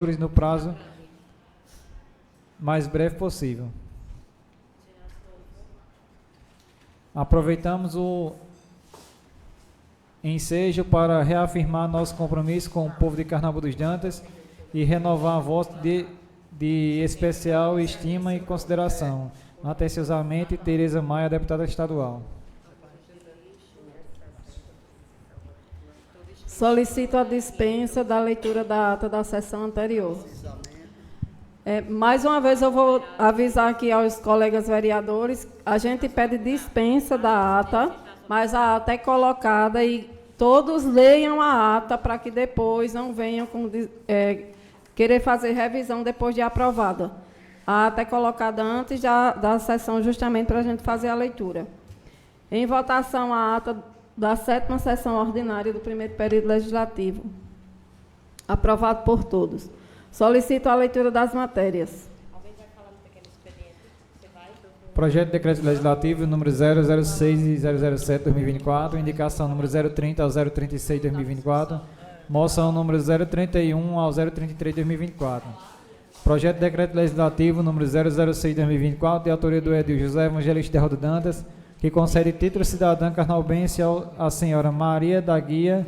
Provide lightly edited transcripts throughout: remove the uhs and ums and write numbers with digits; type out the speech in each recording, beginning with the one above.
no prazo mais breve possível. Aproveitamos o ensejo para reafirmar nosso compromisso com o povo de Carnaúba dos Dantas e renovar a voto de especial estima e consideração. Atenciosamente, Tereza Maia, deputada estadual. Solicito a dispensa da leitura da ata da sessão anterior. Mais uma vez eu vou avisar aqui aos colegas vereadores, a gente pede dispensa da ata, mas a ata é colocada e todos leiam a ata para que depois não venham querer fazer revisão depois de aprovada. A ata é colocada antes da sessão justamente para a gente fazer a leitura. Em votação, a ata da 7ª sessão ordinária do primeiro período legislativo. Aprovado por todos. Solicito a leitura das matérias. Alguém vai falar do pequeno expediente? Você vai? Projeto de Decreto Legislativo número 006 e 007/2024, indicação número 030 ao 036/2024, moção número 031 ao 033/2024. Projeto de Decreto Legislativo número 006/2024, de autoria do Edil José Evangelista de Roda Dantas, que concede título cidadã carnaubense à senhora Maria da Guia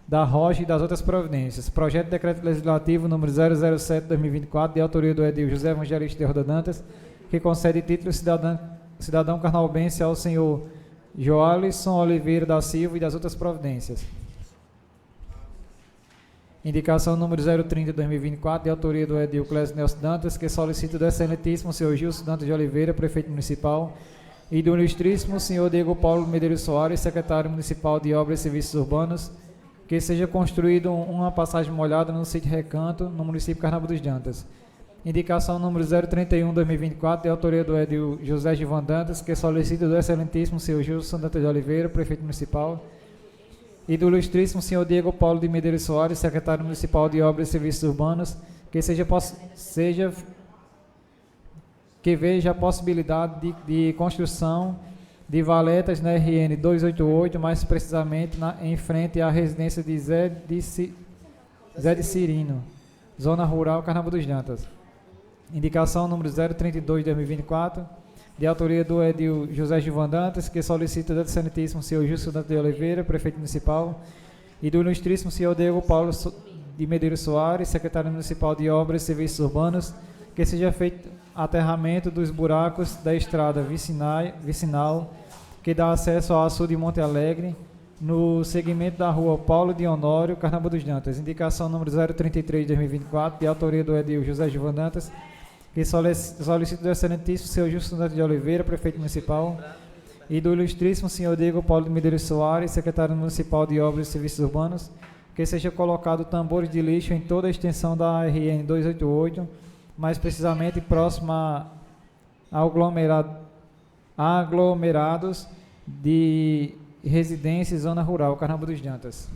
da Rocha e das outras providências. Projeto de Decreto Legislativo número 007/2024, de autoria do Edil José Evangelista de Roda Dantas, que concede título cidadão carnaubense ao senhor Joalisson Oliveira da Silva e das outras providências. Indicação número 030/2024, de autoria do Edil Clésio Nelson Dantas, que solicita do excelentíssimo senhor Gilson Dantas de Oliveira, prefeito municipal, e do ilustríssimo senhor Diego Paulo Medeiros Soares, secretário municipal de Obras e Serviços Urbanos, que seja construído uma passagem molhada no sítio Recanto, no município de Carnaúba dos Dantas. Indicação número 031/2024, de autoria do Edil José Givan Dantas, que solicita do excelentíssimo senhor Gilson Dantas de Oliveira, prefeito municipal, e do ilustríssimo senhor Diego Paulo de Medeiros Soares, secretário municipal de Obras e Serviços Urbanos, que veja a possibilidade de construção de valetas na RN 288, mais precisamente em frente à residência de Zé de Cirino, zona rural, Carnaúba dos Dantas. Indicação número 032/2024, de autoria do Edil José Givan Dantas, que solicita do excelentíssimo senhor Gilson Dantas de Oliveira, prefeito municipal, e do ilustríssimo senhor Diego Paulo de Medeiros Soares, secretário municipal de Obras e Serviços Urbanos, que seja feito aterramento dos buracos da estrada vicinal que dá acesso ao açude de Monte Alegre, no segmento da rua Paulo de Honório, Carnaúba dos Dantas. Indicação número 033/2024, de autoria do Edil José Givan Dantas, que solicita do excelentíssimo senhor Gilson Dantas de Oliveira, prefeito municipal, e do ilustríssimo senhor Diego Paulo de Medeiros Soares, secretário municipal de Obras e Serviços Urbanos, que seja colocado tambores de lixo em toda a extensão da RN 288, mais precisamente próxima a aglomerados de residências zona rural, Carnaúba dos Dantas.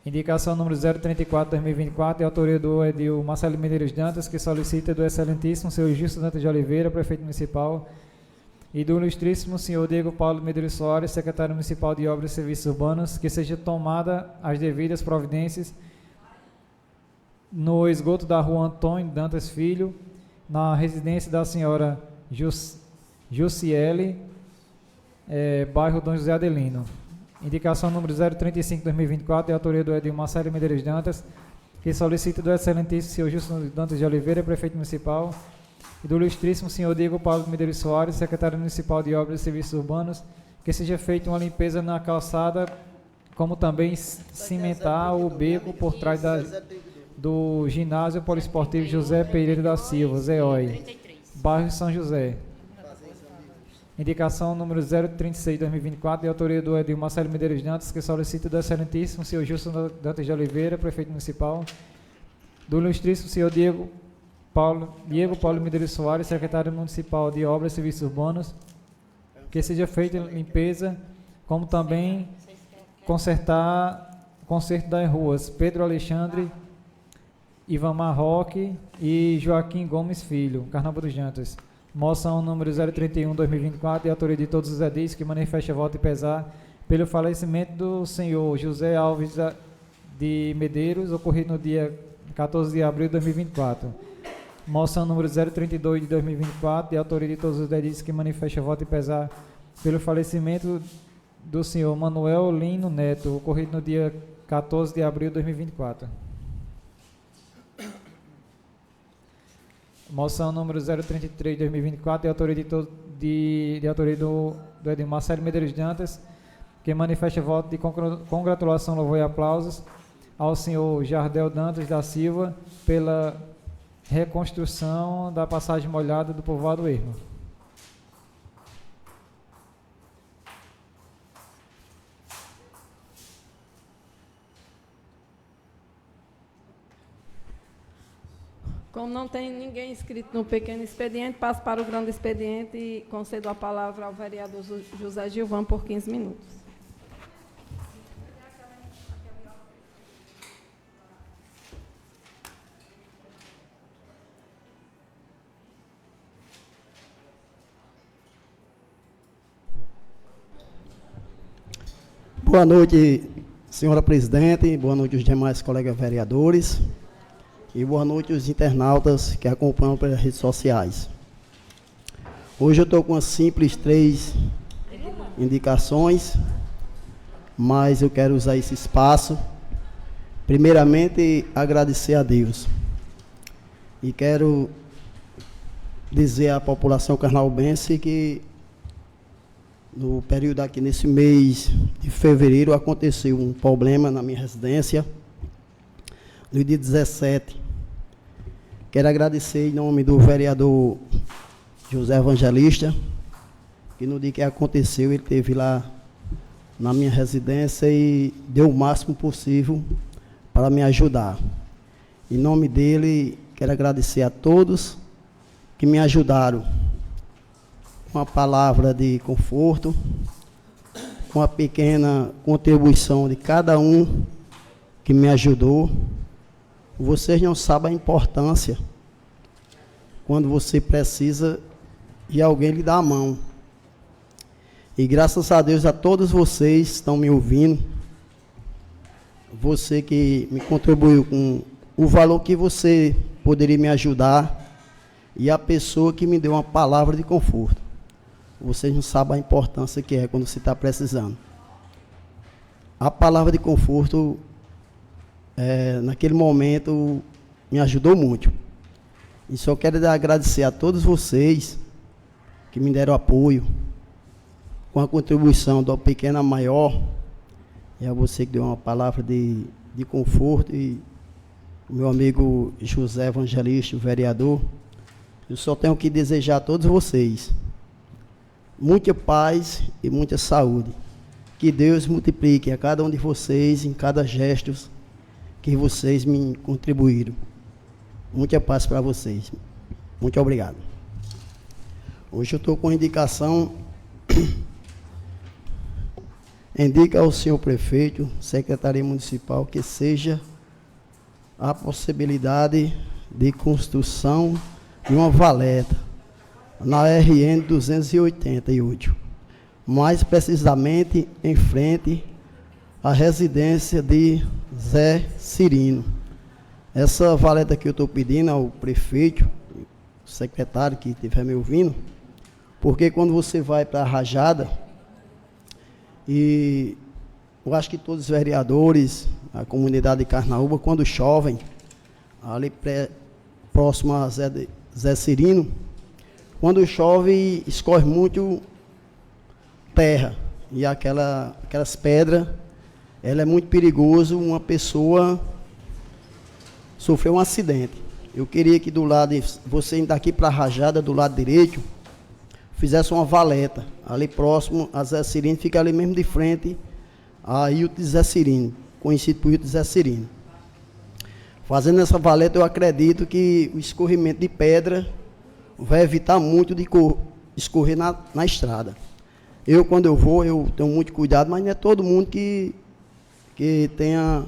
Indicação número 034/2024, de autoria do Edil Marcelo Medeiros Dantas, que solicita do excelentíssimo senhor Gilson Dantas de Oliveira, prefeito municipal, e do ilustríssimo senhor Diego Paulo Medeiros Soares, secretário municipal de Obras e Serviços Urbanos, que seja tomada as devidas providências no esgoto da rua Antônio Dantas Filho, na residência da senhora Jussiele, bairro Dom José Adelino. Indicação número 035/2024, de autoria do Edil Marcelo Medeiros Dantas, que solicita do excelentíssimo senhor Gilson Dantas de Oliveira, prefeito municipal, e do ilustríssimo senhor Diego Paulo Medeiros Soares, secretário municipal de Obras e Serviços Urbanos, que seja feita uma limpeza na calçada, como também cimentar o beco por trás do ginásio poliesportivo José Pereira da Silva, ZEOI, bairro São José. Indicação número 036/2024, de autoria do Edil Marcelo Medeiros Dantas, que solicita do excelentíssimo senhor Gilson Dantas de Oliveira, prefeito municipal, do ilustríssimo senhor Diego Paulo Medeiros Soares, secretário municipal de Obras e Serviços Urbanos, que seja feita limpeza, como também conserto das ruas Pedro Alexandre, Ivan Marroque e Joaquim Gomes Filho, Carnaúba dos Dantas. Moção número 031/2024, de autoria de todos os edis, que manifesta voto e pesar pelo falecimento do senhor José Alves de Medeiros, ocorrido no dia 14 de abril de 2024. Moção número 032 de 2024, de autoria de todos os deditos que manifestam voto e pesar pelo falecimento do senhor Manuel Lino Neto, ocorrido no dia 14 de abril de 2024. Moção número 033 de 2024, de autoria, de autoria do Edmar Marcelo Medeiros Dantas, que manifesta voto de congratulação, louvor e aplausos ao senhor Jardel Dantas da Silva pela reconstrução da passagem molhada do povoado Ermo. Como não tem ninguém inscrito no pequeno expediente, passo para o grande expediente e concedo a palavra ao vereador José Gilvan por 15 minutos. Boa noite, senhora presidente, boa noite aos demais colegas vereadores e boa noite aos internautas que acompanham pelas redes sociais. Hoje eu estou com as simples 3 indicações, mas eu quero usar esse espaço, primeiramente, agradecer a Deus. E quero dizer à população carnaubense que no período aqui, nesse mês de fevereiro, aconteceu um problema na minha residência, no dia 17. Quero agradecer em nome do vereador José Evangelista, que no dia que aconteceu, ele esteve lá na minha residência e deu o máximo possível para me ajudar. Em nome dele, quero agradecer a todos que me ajudaram, uma palavra de conforto, com a pequena contribuição de cada um que me ajudou. Vocês não sabem a importância quando você precisa e alguém lhe dá a mão. E graças a Deus a todos vocês que estão me ouvindo, você que me contribuiu com o valor que você poderia me ajudar e a pessoa que me deu uma palavra de conforto. Vocês não sabem a importância que é quando você está precisando. A palavra de conforto, naquele momento, me ajudou muito. E só quero agradecer a todos vocês que me deram apoio, com a contribuição do pequeno a maior, e a você que deu uma palavra de conforto, e o meu amigo José Evangelista, o vereador. Eu só tenho que desejar a todos vocês muita paz e muita saúde. Que Deus multiplique a cada um de vocês, em cada gesto que vocês me contribuíram. Muita paz para vocês. Muito obrigado. Hoje eu estou com indicação. Indica ao senhor prefeito, secretaria municipal, que seja a possibilidade de construção de uma valeta na RN 288, mais precisamente em frente à residência de Zé Cirino. Essa valeta que eu estou pedindo ao prefeito, secretário que estiver me ouvindo, porque quando você vai para a Rajada, e eu acho que todos os vereadores, a comunidade de Carnaúba, quando chovem, ali próximo a Zé Cirino, quando chove, escorre muito terra, e aquelas pedras, ela é muito perigoso, uma pessoa sofreu um acidente. Eu queria que do lado, você indo daqui para a Rajada, do lado direito, fizesse uma valeta, ali próximo a Zé Cirino, fica ali mesmo de frente a Hilton de Zé Cirino, conhecido por Hilton de Zé Cirino. Fazendo essa valeta, eu acredito que o escorrimento de pedra vai evitar muito de escorrer na estrada. Quando eu vou, eu tenho muito cuidado, mas não é todo mundo que tenha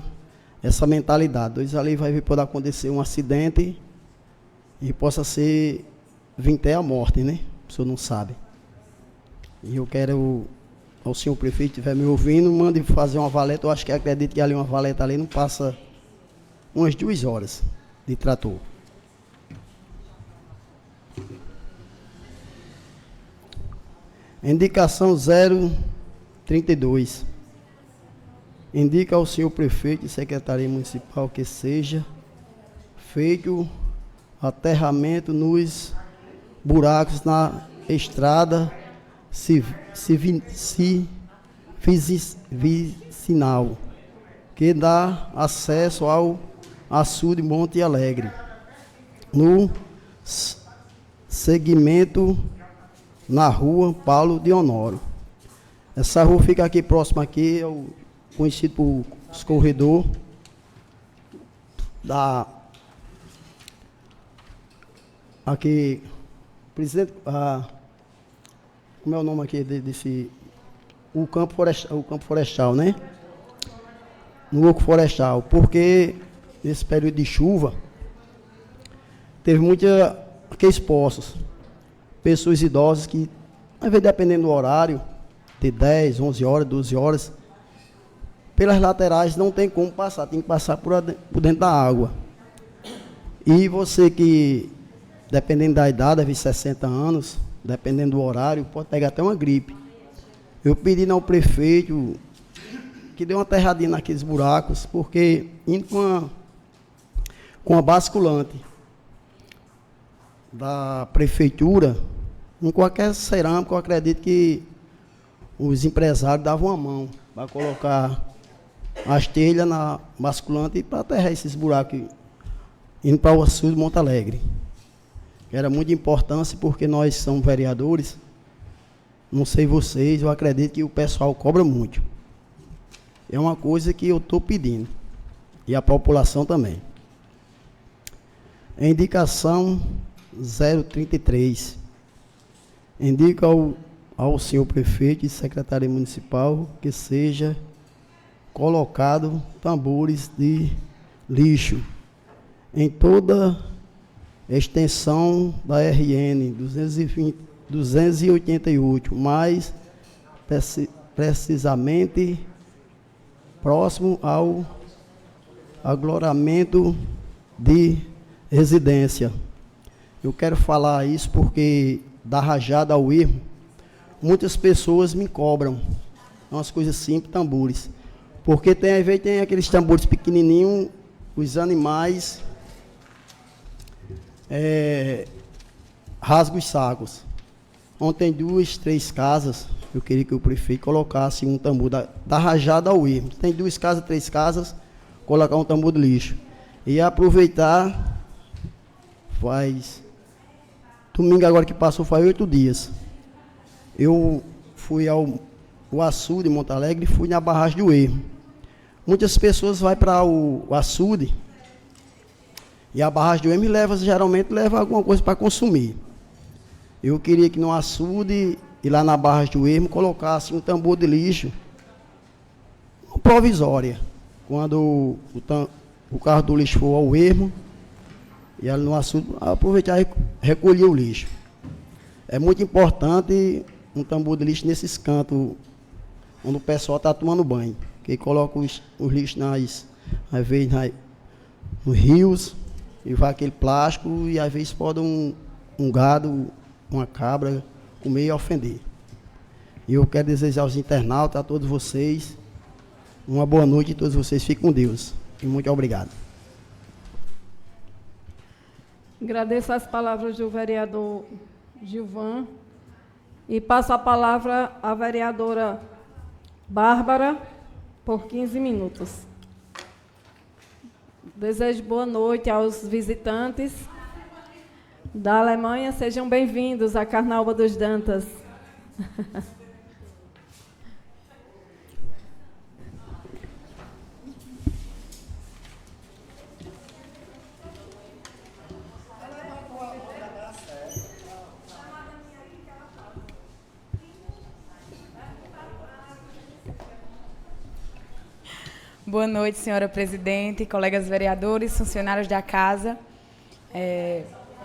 essa mentalidade. Ali pode acontecer um acidente e possa vir até a morte, né? A pessoa não sabe. E eu quero ao senhor prefeito estiver me ouvindo, mande fazer uma valeta. Eu acho que acredito que ali uma valeta ali não passa umas 2 horas de trator. Indicação 032. Indica ao senhor prefeito e secretaria municipal que seja feito aterramento nos buracos na estrada vicinal que dá acesso ao açude Monte Alegre, no segmento na rua Paulo de Honório. Essa rua fica aqui próxima aqui, é conhecido por os corredor da aqui, presidente, como é o nome aqui desse, o campo florestal, né? No oco florestal, porque nesse período de chuva teve aqueles poços, pessoas idosas que, às vezes, dependendo do horário, de 10, 11 horas, 12 horas, pelas laterais não tem como passar, tem que passar por dentro da água. E você que, dependendo da idade, às vezes 60 anos, dependendo do horário, pode pegar até uma gripe. Eu pedi ao prefeito que dê uma aterradinha naqueles buracos, porque indo com a basculante da prefeitura, em qualquer cerâmica, eu acredito que os empresários davam a mão para colocar as telhas na basculante e para aterrar esses buracos indo para o açude de Monte Alegre. Era muito importância, porque nós somos vereadores, não sei vocês, eu acredito que o pessoal cobra muito. É uma coisa que eu estou pedindo, e a população também. Indicação 033. Indica ao senhor prefeito e secretário municipal que seja colocado tambores de lixo em toda extensão da RN 288, mais precisamente próximo ao aglomeramento de residência. Eu quero falar isso porque da rajada ao ermo, muitas pessoas me cobram umas coisas simples, tambores, porque às vezes tem aqueles tambores pequenininhos, os animais rasgam os sacos. Ontem 2, 3 casas, eu queria que o prefeito colocasse um tambor da rajada ao ermo. Tem 2 casas, 3 casas, colocar um tambor de lixo. E aproveitar, domingo agora que passou, faz 8 dias. Eu fui ao açude de Monte Alegre e fui na barragem do ermo. Muitas pessoas vão para o açude e a barragem do ermo geralmente leva alguma coisa para consumir. Eu queria que no açude e lá na barragem do ermo colocasse um tambor de lixo provisória. Quando o carro do lixo for ao ermo, e ali no açude, aproveitar e recolher o lixo. É muito importante um tambor de lixo nesses cantos, onde o pessoal está tomando banho. Que coloca os lixos às vezes nos rios, e vai aquele plástico, e às vezes pode um gado, uma cabra, comer e ofender. E eu quero desejar aos internautas, a todos vocês, uma boa noite, e todos vocês fiquem com Deus. E muito obrigado. Agradeço as palavras do vereador Gilvan e passo a palavra à vereadora Bárbara por 15 minutos. Desejo boa noite aos visitantes da Alemanha. Sejam bem-vindos à Carnaúba dos Dantas. Boa noite, senhora presidente, colegas vereadores, funcionários da casa.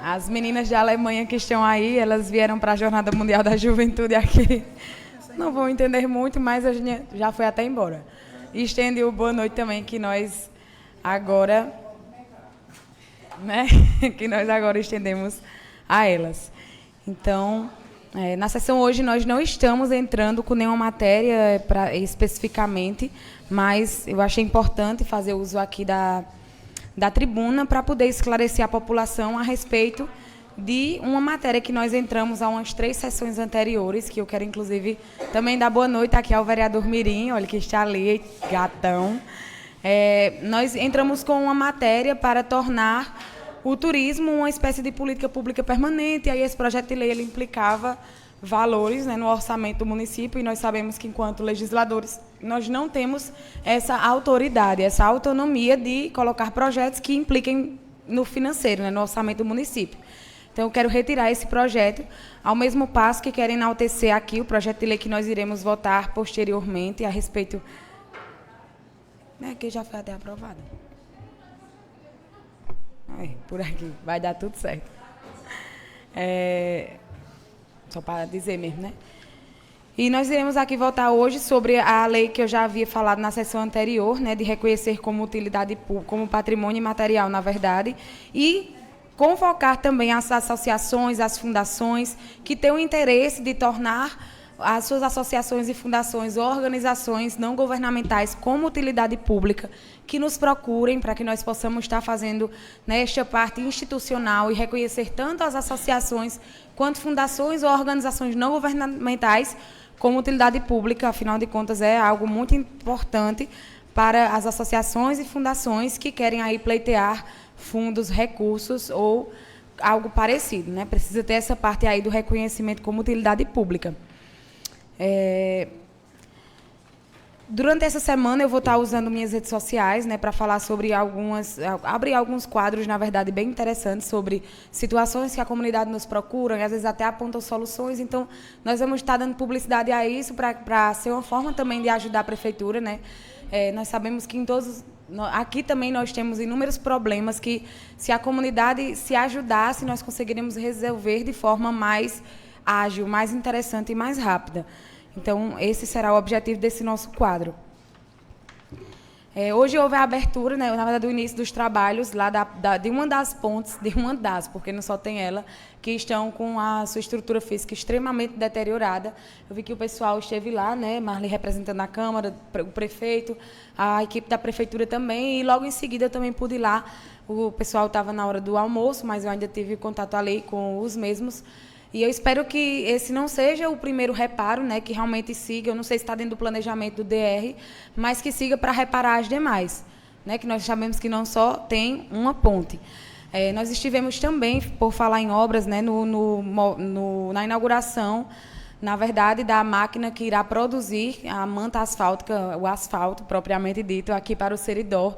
As meninas da Alemanha que estão aí, elas vieram para a Jornada Mundial da Juventude aqui não vão entender muito, mas a gente já foi até embora. E estende o boa noite também, que nós agora, né, que nós agora estendemos a elas. Então, na sessão hoje nós não estamos entrando com nenhuma matéria especificamente, mas eu achei importante fazer uso aqui da tribuna para poder esclarecer a população a respeito de uma matéria que nós entramos há umas 3 sessões anteriores, que eu quero, inclusive, também dar boa noite aqui ao vereador Mirim, olha que está ali, gatão. Nós entramos com uma matéria para tornar o turismo uma espécie de política pública permanente, e aí esse projeto de lei ele implicava valores, né, no orçamento do município, e nós sabemos que, enquanto legisladores, nós não temos essa autoridade, essa autonomia de colocar projetos que impliquem no financeiro, né, no orçamento do município. Então, eu quero retirar esse projeto, ao mesmo passo que quero enaltecer aqui o projeto de lei que nós iremos votar posteriormente a respeito, né, que já foi até aprovado. Por aqui, vai dar tudo certo. Só para dizer mesmo, né? E nós iremos aqui votar hoje sobre a lei que eu já havia falado na sessão anterior, né, de reconhecer como utilidade pública, como patrimônio imaterial, na verdade, e convocar também as associações, as fundações que têm o interesse de tornar as suas associações e fundações ou organizações não governamentais como utilidade pública, que nos procurem para que nós possamos estar fazendo, né, esta parte institucional e reconhecer tanto as associações quanto fundações ou organizações não governamentais como utilidade pública. Afinal de contas, é algo muito importante para as associações e fundações que querem aí pleitear fundos, recursos ou algo parecido, né? Precisa ter essa parte aí do reconhecimento como utilidade pública. Durante essa semana eu vou estar usando minhas redes sociais, né, para falar sobre abrir alguns quadros, na verdade, bem interessantes sobre situações que a comunidade nos procura, e às vezes até apontam soluções. Então, nós vamos estar dando publicidade a isso para ser uma forma também de ajudar a prefeitura, né? Nós sabemos que aqui também nós temos inúmeros problemas que, se a comunidade se ajudasse, nós conseguiríamos resolver de forma mais ágil, mais interessante e mais rápida. Então, esse será o objetivo desse nosso quadro. Hoje houve a abertura, né, na verdade, o início dos trabalhos lá de uma das pontes, porque não só tem ela, que estão com a sua estrutura física extremamente deteriorada. Eu vi que o pessoal esteve lá, né, Marli representando a Câmara, o prefeito, a equipe da Prefeitura também, e logo em seguida eu também pude ir lá. O pessoal estava na hora do almoço, mas eu ainda tive contato ali com os mesmos. E eu espero que esse não seja o primeiro reparo, né, que realmente siga, eu não sei se está dentro do planejamento do DR, mas que siga para reparar as demais, né, que nós sabemos que não só tem uma ponte. Nós estivemos também, por falar em obras, né, na inauguração, na verdade, da máquina que irá produzir a manta asfáltica, o asfalto, propriamente dito, aqui para o Seridó.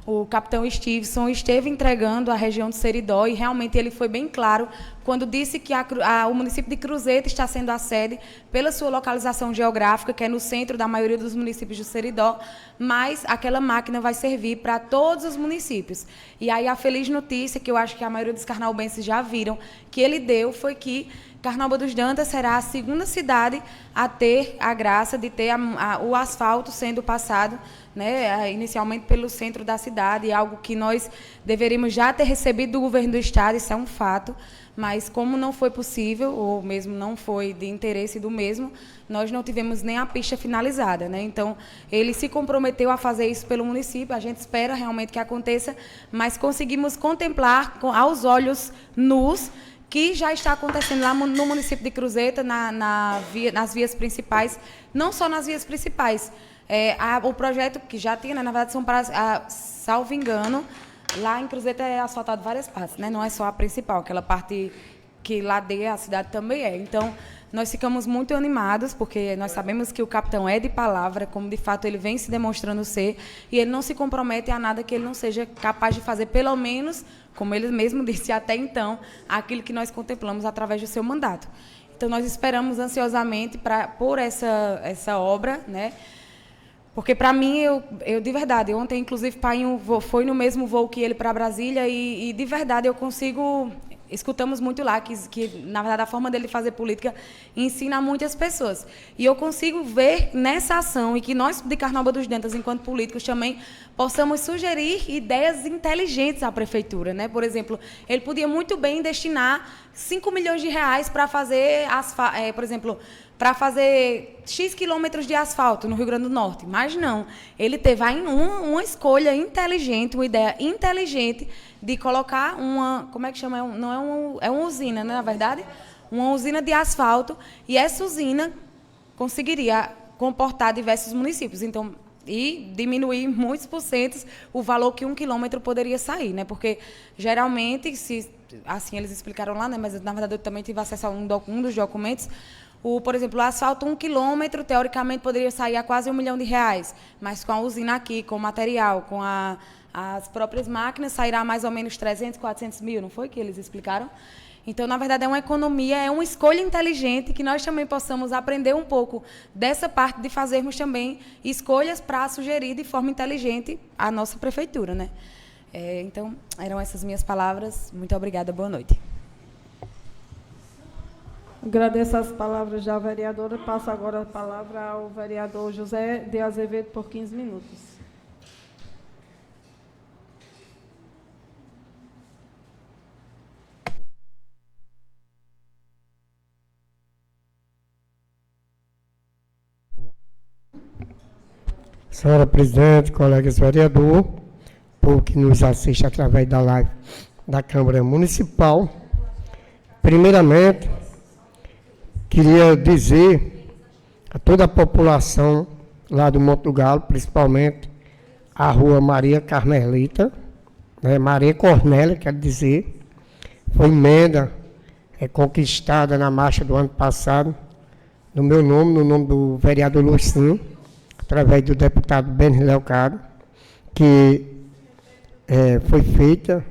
O capitão Stevenson esteve entregando a região do Seridó e realmente ele foi bem claro quando disse que o município de Cruzeta está sendo a sede pela sua localização geográfica, que é no centro da maioria dos municípios do Seridó, mas aquela máquina vai servir para todos os municípios. E aí a feliz notícia, que eu acho que a maioria dos carnaubenses já viram, que ele deu foi que Carnaúba dos Dantas será a segunda cidade a ter a graça de ter o asfalto sendo passado, né, inicialmente pelo centro da cidade, algo que nós deveríamos já ter recebido do governo do estado, isso é um fato, mas como não foi possível, ou mesmo não foi de interesse do mesmo, nós não tivemos nem a pista finalizada, né? Então, ele se comprometeu a fazer isso pelo município, a gente espera realmente que aconteça, mas conseguimos contemplar aos olhos nus que já está acontecendo lá no município de Cruzeta, nas vias principais, não só nas vias principais. O projeto que já tinha, né, na verdade, são para, salvo engano, lá em Cruzeta é asfaltado várias partes, né? Não é só a principal, aquela parte que ladeia a cidade também é. Então, nós ficamos muito animados, porque nós sabemos que o capitão é de palavra, como de fato ele vem se demonstrando ser, e ele não se compromete a nada que ele não seja capaz de fazer, pelo menos, como ele mesmo disse até então, aquilo que nós contemplamos através do seu mandato. Então, nós esperamos ansiosamente por essa obra, né? Porque, para mim, eu de verdade, ontem, inclusive, pai foi no mesmo voo que ele para Brasília e, de verdade, eu consigo escutamos muito lá que, na verdade, a forma dele fazer política ensina a muitas pessoas. E eu consigo ver nessa ação, e que nós, de Carnaúba dos Dentas, enquanto políticos, também possamos sugerir ideias inteligentes à prefeitura, né? Por exemplo, ele podia muito bem destinar 5 milhões de reais para fazer, por exemplo, para fazer X quilômetros de asfalto no Rio Grande do Norte. Mas não, ele teve uma escolha inteligente, uma ideia inteligente de colocar uma, como é que chama? É uma usina, né, na verdade? Uma usina de asfalto, e essa usina conseguiria comportar diversos municípios. Então, e diminuir muitos porcentos o valor que 1 quilômetro poderia sair, né? Porque, geralmente, assim eles explicaram lá, né? Mas, na verdade, eu também tive acesso a um dos documentos. Por exemplo, o asfalto 1 quilômetro, teoricamente, poderia sair a quase R$1 milhão, mas com a usina aqui, com o material, com as próprias máquinas, sairá mais ou menos 300, 400 mil, não foi que eles explicaram? Então, na verdade, é uma economia, é uma escolha inteligente, que nós também possamos aprender um pouco dessa parte de fazermos também escolhas para sugerir de forma inteligente a nossa prefeitura, né? Então, eram essas minhas palavras. Muito obrigada, boa noite. Agradeço as palavras da vereadora. Passo agora a palavra ao vereador José de Azevedo por 15 minutos. Senhora presidente, colegas vereador, povo que nos assiste através da live da Câmara Municipal, primeiramente, queria dizer a toda a população lá do Monte do Galo, principalmente a rua Maria Carmelita, né, Maria Cornélia, quero dizer, foi emenda conquistada na marcha do ano passado, no meu nome, no nome do vereador Lucinho, através do deputado Benis Leocádio, que foi feita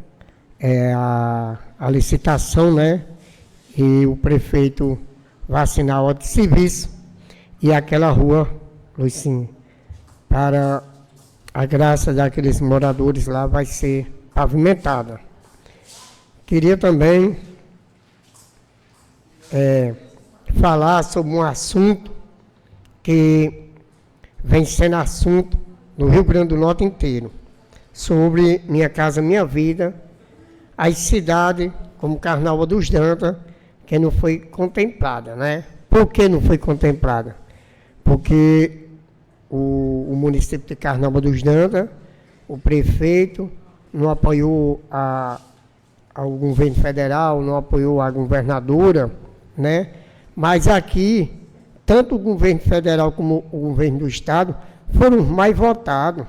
a licitação, né, e o prefeito vai assinar a ordem de serviço, e aquela rua, Lucinho, para a graça daqueles moradores lá, vai ser pavimentada. Queria também falar sobre um assunto que vem sendo assunto no Rio Grande do Norte inteiro, sobre Minha Casa Minha Vida, as cidades como Carnaúba dos Dentas, que não foi contemplada, né? Por que não foi contemplada? Porque o município de Carnaúba dos Dentas, o prefeito, não apoiou ao governo federal, não apoiou a governadora, né? Mas aqui, tanto o governo federal como o governo do estado foram os mais votados.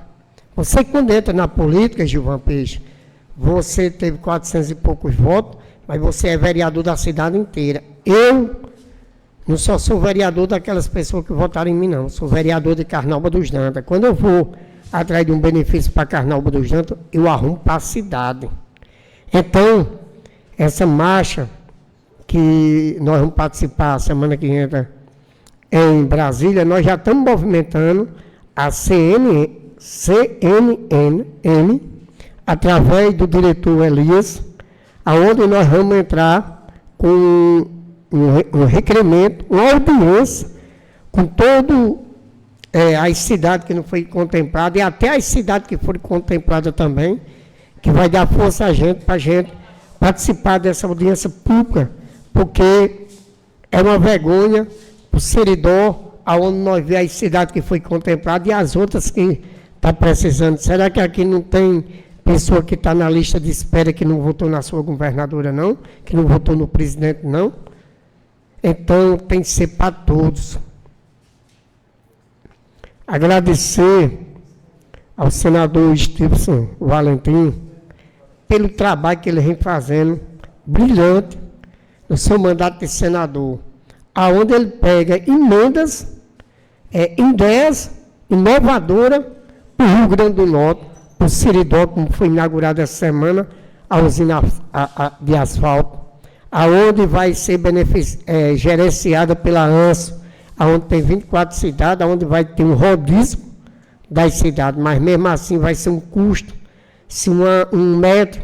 Você, quando entra na política, Gilvan Peixe, você teve 400 e poucos votos, mas você é vereador da cidade inteira. Eu não só sou vereador daquelas pessoas que votaram em mim, não. Sou vereador de Carnaúba dos Dentas. Quando eu vou atrás de um benefício para Carnaúba dos Dentas, eu arrumo para a cidade. Então, essa marcha que nós vamos participar semana que entra em Brasília, nós já estamos movimentando a CNN, através do diretor Elias, aonde nós vamos entrar com um requerimento, uma audiência, com todo as cidades que não foi contempladas, e até as cidades que foram contempladas também, que vai dar força a gente, para a gente participar dessa audiência pública, porque é uma vergonha o Seridó, aonde nós vemos as cidades que foi contemplada e as outras que estão precisando. Será que aqui não tem pessoa que está na lista de espera que não votou na sua governadora, não? Que não votou no presidente, não? Então, tem que ser para todos. Agradecer ao senador Stevenson Valentim pelo trabalho que ele vem fazendo, brilhante, no seu mandato de senador, aonde ele pega emendas, ideias inovadoras para o Rio Grande do Norte, para o Seridó, como foi inaugurada essa semana, a usina de asfalto, aonde vai ser gerenciada pela ANSO, aonde tem 24 cidades, aonde vai ter um rodízio das cidades, mas mesmo assim vai ser um custo, se um metro,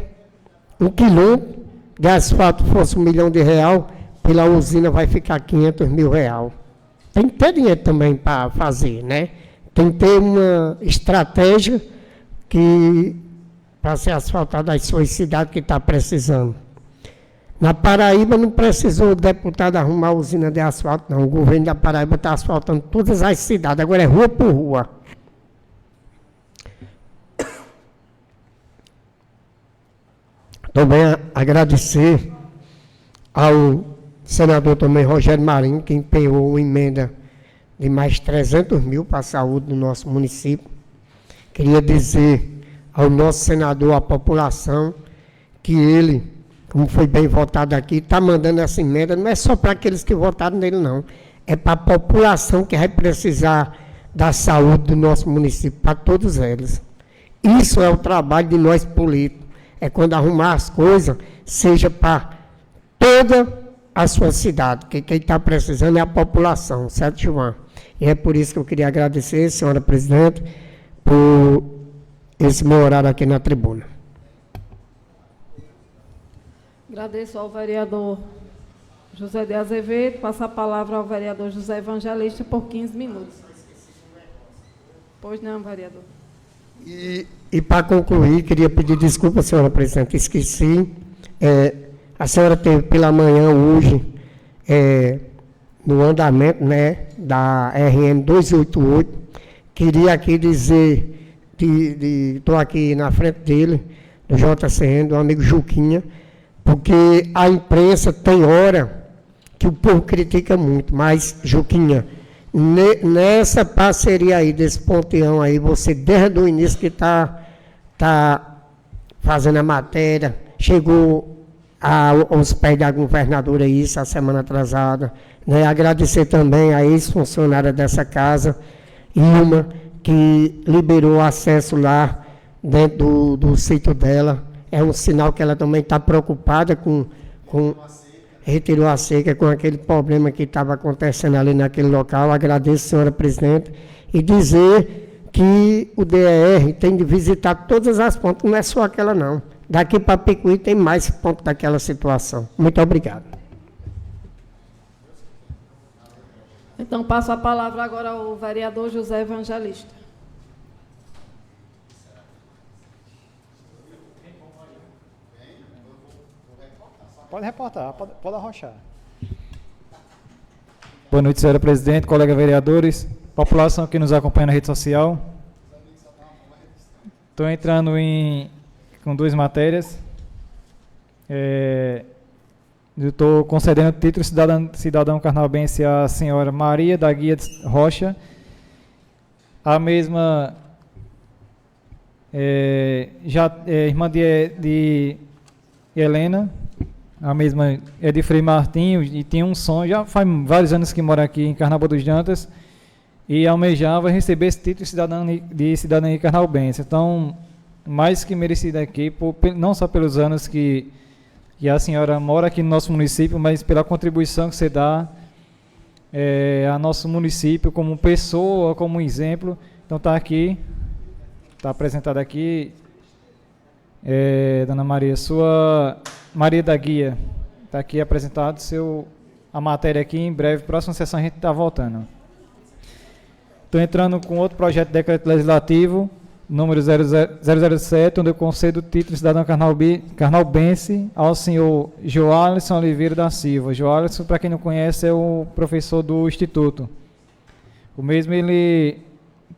1 quilômetro de asfalto fosse R$1 milhão, pela usina vai ficar R$500 mil. Tem que ter dinheiro também para fazer, né? Tem que ter uma estratégia para ser asfaltada as suas cidades que está precisando. Na Paraíba não precisou o deputado arrumar a usina de asfalto, não. O governo da Paraíba está asfaltando todas as cidades, agora é rua por rua. Também agradecer ao senador também Rogério Marinho, que empenhou uma emenda de mais 300 mil para a saúde do nosso município. Queria dizer ao nosso senador, à população, que ele, como foi bem votado aqui, está mandando essa emenda, não é só para aqueles que votaram nele, não. É para a população que vai precisar da saúde do nosso município, para todos eles. Isso é o trabalho de nós políticos. É quando arrumar as coisas, seja para toda a sua cidade, que quem está precisando é a população, certo, Gilvan? E é por isso que eu queria agradecer, senhora presidente, por esse meu horário aqui na tribuna. Agradeço ao vereador José de Azevedo. Passo a palavra ao vereador José Evangelista por 15 minutos. Pois não, vereador. E para concluir, queria pedir desculpa, senhora presidente, esqueci. A senhora teve pela manhã hoje, no andamento, né, da RN 288, queria aqui dizer, estou aqui na frente dele, do JCN, do amigo Juquinha, porque a imprensa tem hora que o povo critica muito, mas, Juquinha, nessa parceria aí, desse ponteão aí, você desde o início que está fazendo a matéria, chegou aos pés da governadora isso, a semana atrasada, né? Agradecer também a ex-funcionária dessa casa, Ilma, que liberou acesso lá dentro do sítio dela. É um sinal que ela também está preocupada com retirou a seca, com aquele problema que estava acontecendo ali naquele local. Agradeço, senhora presidente, e dizer que o DER tem de visitar todas as pontas, não é só aquela não. Daqui para Picuí tem mais pontos daquela situação. Muito obrigado. Então, passo a palavra agora ao vereador José Evangelista. Pode reportar, pode arrochar. Boa noite, senhora presidente, colegas vereadores, população que nos acompanha na rede social. Estou entrando com duas matérias. Eu estou concedendo o título cidadão carnavalbense à senhora Maria da Guia Rocha, a mesma irmã de Helena, a mesma é de Frei Martinho, e tinha um sonho, já faz vários anos que mora aqui em Carnaúba dos Jantas, e almejava receber esse título de cidadania carnaúbense. Então, mais que merecido aqui, não só pelos anos que a senhora mora aqui no nosso município, mas pela contribuição que você dá a nosso município como pessoa, como exemplo. Então está aqui, está apresentada aqui, dona Maria, sua Maria da Guia, está aqui apresentado a matéria aqui, em breve, próxima sessão a gente está voltando. Estou entrando com outro projeto de decreto legislativo, número 007, onde eu concedo o título de cidadão carnaúbense ao senhor Joalisson Oliveira da Silva. Joalisson, para quem não conhece, é o professor do Instituto. O mesmo ele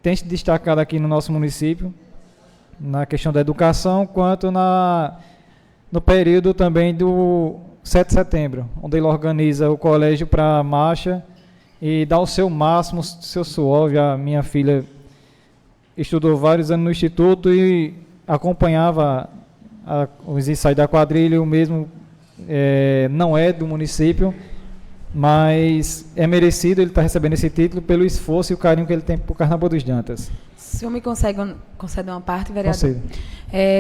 tem se destacado aqui no nosso município, na questão da educação, quanto no período também do 7 de setembro, onde ele organiza o colégio para a marcha e dá o seu máximo, o seu suor. A minha filha estudou vários anos no Instituto e acompanhava os ensaios da quadrilha. O mesmo não é do município, mas é merecido, ele está recebendo esse título pelo esforço e o carinho que ele tem por Carnaúba dos Jantas. O senhor me concede uma parte, vereador? Concedo.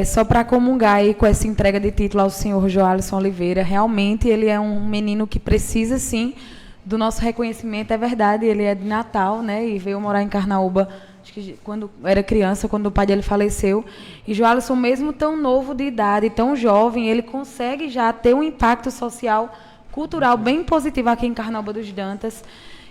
Só para comungar aí com essa entrega de título ao senhor Joalisson Oliveira, realmente ele é um menino que precisa, sim, do nosso reconhecimento. É verdade, ele é de Natal, né, e veio morar em Carnaúba acho que quando era criança, quando o pai dele faleceu. E Joalisson, mesmo tão novo de idade, tão jovem, ele consegue já ter um impacto social, cultural bem positivo aqui em Carnaúba dos Dantas.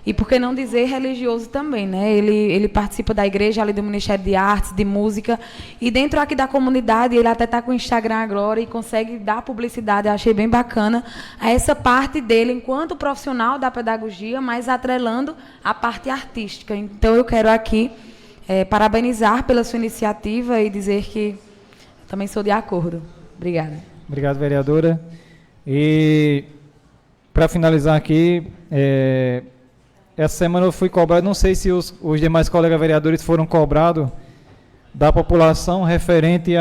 E por que não dizer religioso também, né? Ele participa da igreja, ali do Ministério de Artes, de Música, e dentro aqui da comunidade, ele até está com o Instagram agora e consegue dar publicidade, eu achei bem bacana, a essa parte dele enquanto profissional da pedagogia, mas atrelando a parte artística. Então, eu quero aqui parabenizar pela sua iniciativa e dizer que também sou de acordo. Obrigada. Obrigado, vereadora. E, para finalizar aqui, essa semana eu fui cobrado, não sei se os demais colegas vereadores foram cobrados da população referente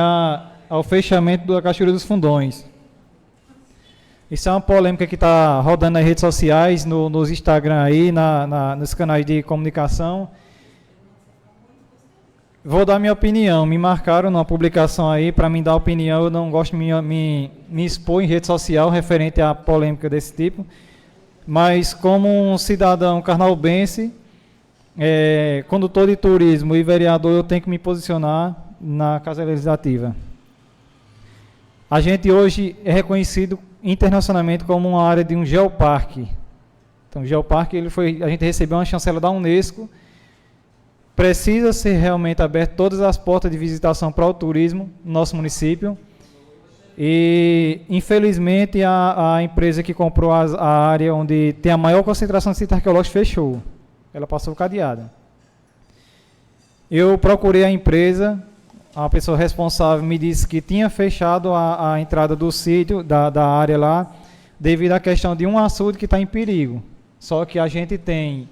ao fechamento da Cachoeira dos Fundões. Isso é uma polêmica que está rodando nas redes sociais, nos Instagram aí, nos canais de comunicação. Vou dar minha opinião. Me marcaram numa publicação aí para me dar opinião. Eu não gosto de me expor em rede social referente a polêmica desse tipo. Mas, como um cidadão carnaubense, condutor de turismo e vereador, eu tenho que me posicionar na Casa Legislativa. A gente hoje é reconhecido internacionalmente como uma área de um geoparque. Então, o geoparque, a gente recebeu uma chancela da Unesco. Precisa ser realmente aberto todas as portas de visitação para o turismo no nosso município. E, infelizmente, a empresa que comprou a área onde tem a maior concentração de sítio arqueológico fechou. Ela passou cadeada. Eu procurei a empresa, a pessoa responsável me disse que tinha fechado a entrada do sítio, da área lá, devido à questão de um açude que está em perigo. Só que a gente tem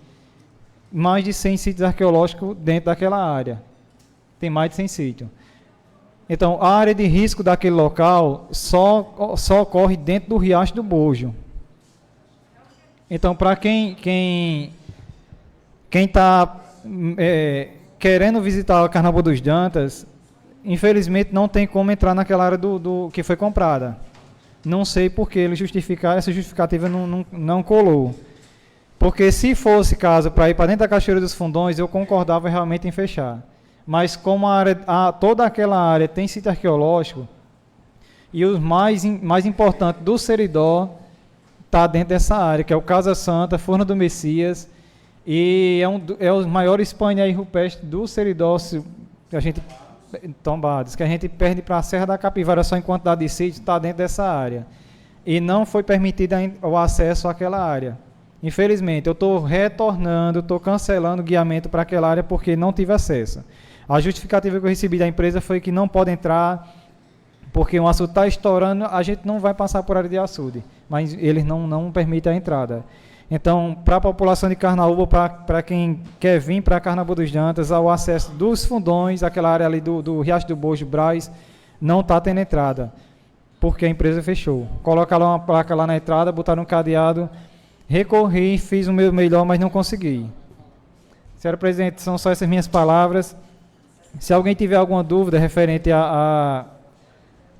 mais de 100 sítios arqueológicos dentro daquela área. Tem mais de 100 sítios. Então, a área de risco daquele local só ocorre dentro do Riacho do Bojo. Então, para quem está querendo visitar a Carnaúba dos Dantas, infelizmente não tem como entrar naquela área do que foi comprada. Não sei por que essa justificativa não colou. Porque se fosse caso para ir para dentro da Cachoeira dos Fundões, eu concordava realmente em fechar. Mas como toda aquela área tem sítio arqueológico, e os mais importantes do Seridó está dentro dessa área, que é o Casa Santa, Forno do Messias, e é os maiores painéis rupestres do Seridó, que a gente tombados, que a gente perde para a Serra da Capivara só em quantidade de sítio, está dentro dessa área. E não foi permitido o acesso àquela área. Infelizmente, eu estou retornando, estou cancelando o guiamento para aquela área porque não tive acesso. A justificativa que eu recebi da empresa foi que não pode entrar porque o açude está estourando, a gente não vai passar por área de açude, mas eles não permitem a entrada. Então, para a população de Carnaúba, para quem quer vir para Carnaúba dos Dantas, o acesso dos fundões, aquela área ali do Riacho do Bojo, Braz, não está tendo entrada, porque a empresa fechou. Colocaram uma placa lá na entrada, botaram um cadeado, recorri, fiz o meu melhor, mas não consegui. Senhora Presidente, são só essas minhas palavras. Se alguém tiver alguma dúvida referente a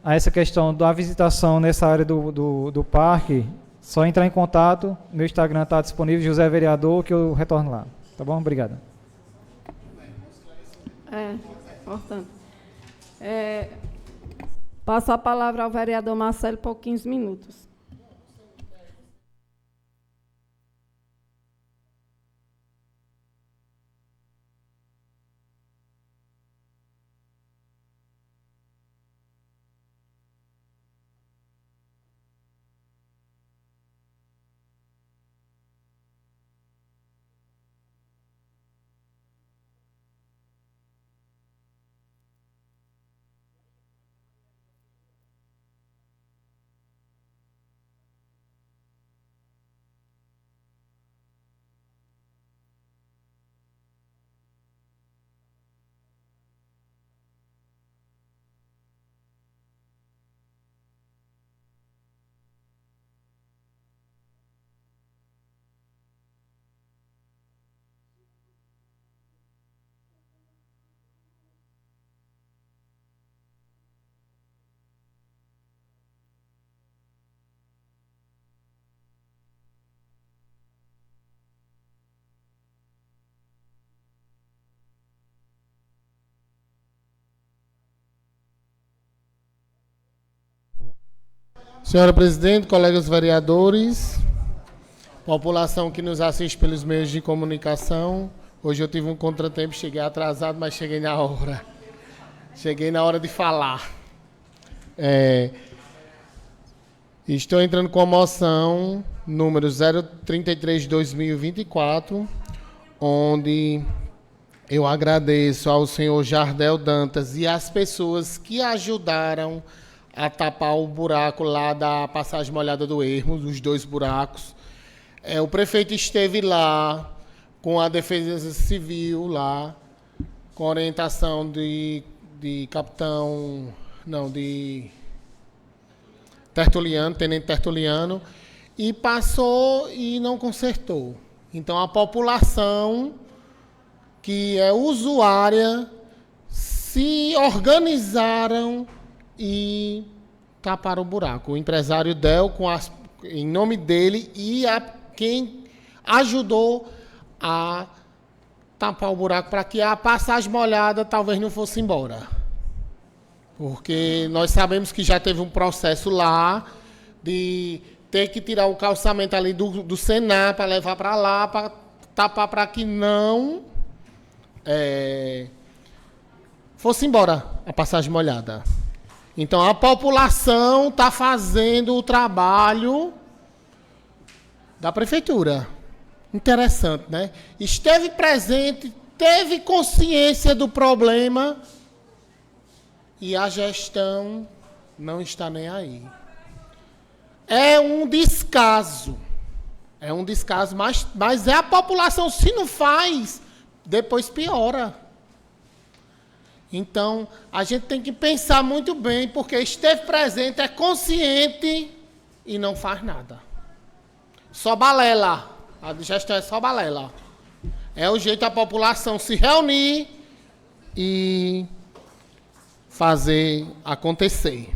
essa questão da visitação nessa área do parque, só entrar em contato. Meu Instagram está disponível, José Vereador, que eu retorno lá. Tá bom? Obrigado. Importante. Passo a palavra ao vereador Marcelo por 15 minutos. Senhora presidente, colegas vereadores, população que nos assiste pelos meios de comunicação, hoje eu tive um contratempo, cheguei atrasado, mas cheguei na hora. Cheguei na hora de falar. Estou entrando com a moção número 033/2024, onde eu agradeço ao senhor Jardel Dantas e às pessoas que ajudaram a tapar o buraco lá da passagem molhada do Ermo, os 2 buracos. O prefeito esteve lá com a Defesa Civil lá, com orientação de Tertuliano, tenente Tertuliano, e passou e não consertou. Então a população que é usuária se organizaram e taparam o buraco. O empresário deu em nome dele e a quem ajudou a tapar o buraco para que a passagem molhada talvez não fosse embora. Porque nós sabemos que já teve um processo lá de ter que tirar o calçamento ali do Senar para levar para lá, para tapar para que não fosse embora a passagem molhada. Então, a população está fazendo o trabalho da prefeitura. Interessante, né? Esteve presente, teve consciência do problema e a gestão não está nem aí. É um descaso. Mas é a população, se não faz, depois piora. Então, a gente tem que pensar muito bem, porque esteve presente, é consciente e não faz nada. Só balela. A gestão é só balela. É o jeito da população se reunir e fazer acontecer.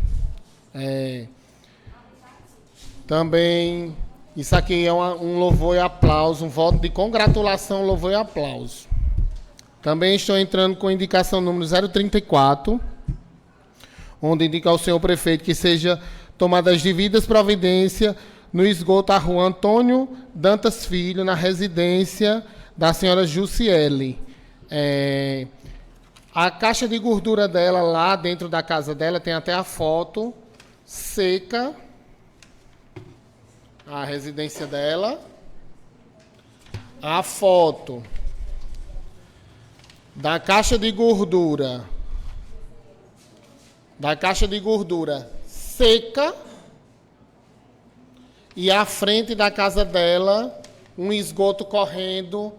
Também, isso aqui é um louvor e aplauso, um voto de congratulação, louvor e aplauso. Também estou entrando com a indicação número 034, onde indica ao senhor prefeito que seja tomadas devidas providências no esgoto à rua Antônio Dantas Filho, na residência da senhora Jussiele. A caixa de gordura dela, lá dentro da casa dela, tem até a foto seca, a residência dela, a foto da caixa de gordura seca e à frente da casa dela um esgoto correndo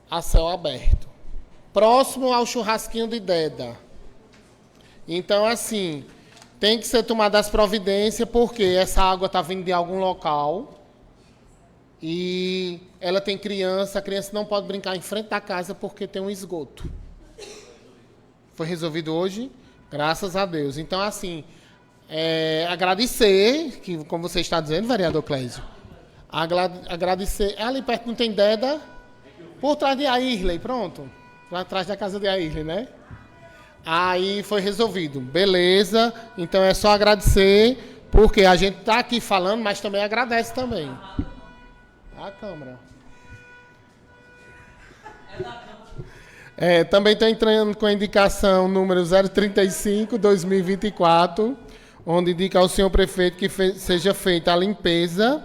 a céu aberto, próximo ao churrasquinho de Deda. Então, assim, tem que ser tomadas as providências, porque essa água está vindo de algum local e ela tem criança, a criança não pode brincar em frente da casa porque tem um esgoto. Foi resolvido hoje, graças a Deus. Então, assim, agradecer, que, como você está dizendo, vereador Clésio, agradecer. Ali perto não tem Deda? Por trás de Airley, pronto. Atrás da casa de Airley, né? Aí foi resolvido. Beleza, então é só agradecer, porque a gente está aqui falando, mas também agradece também. A Câmara. Também estou entrando com a indicação número 035/2024, onde indica ao senhor prefeito que seja feita a limpeza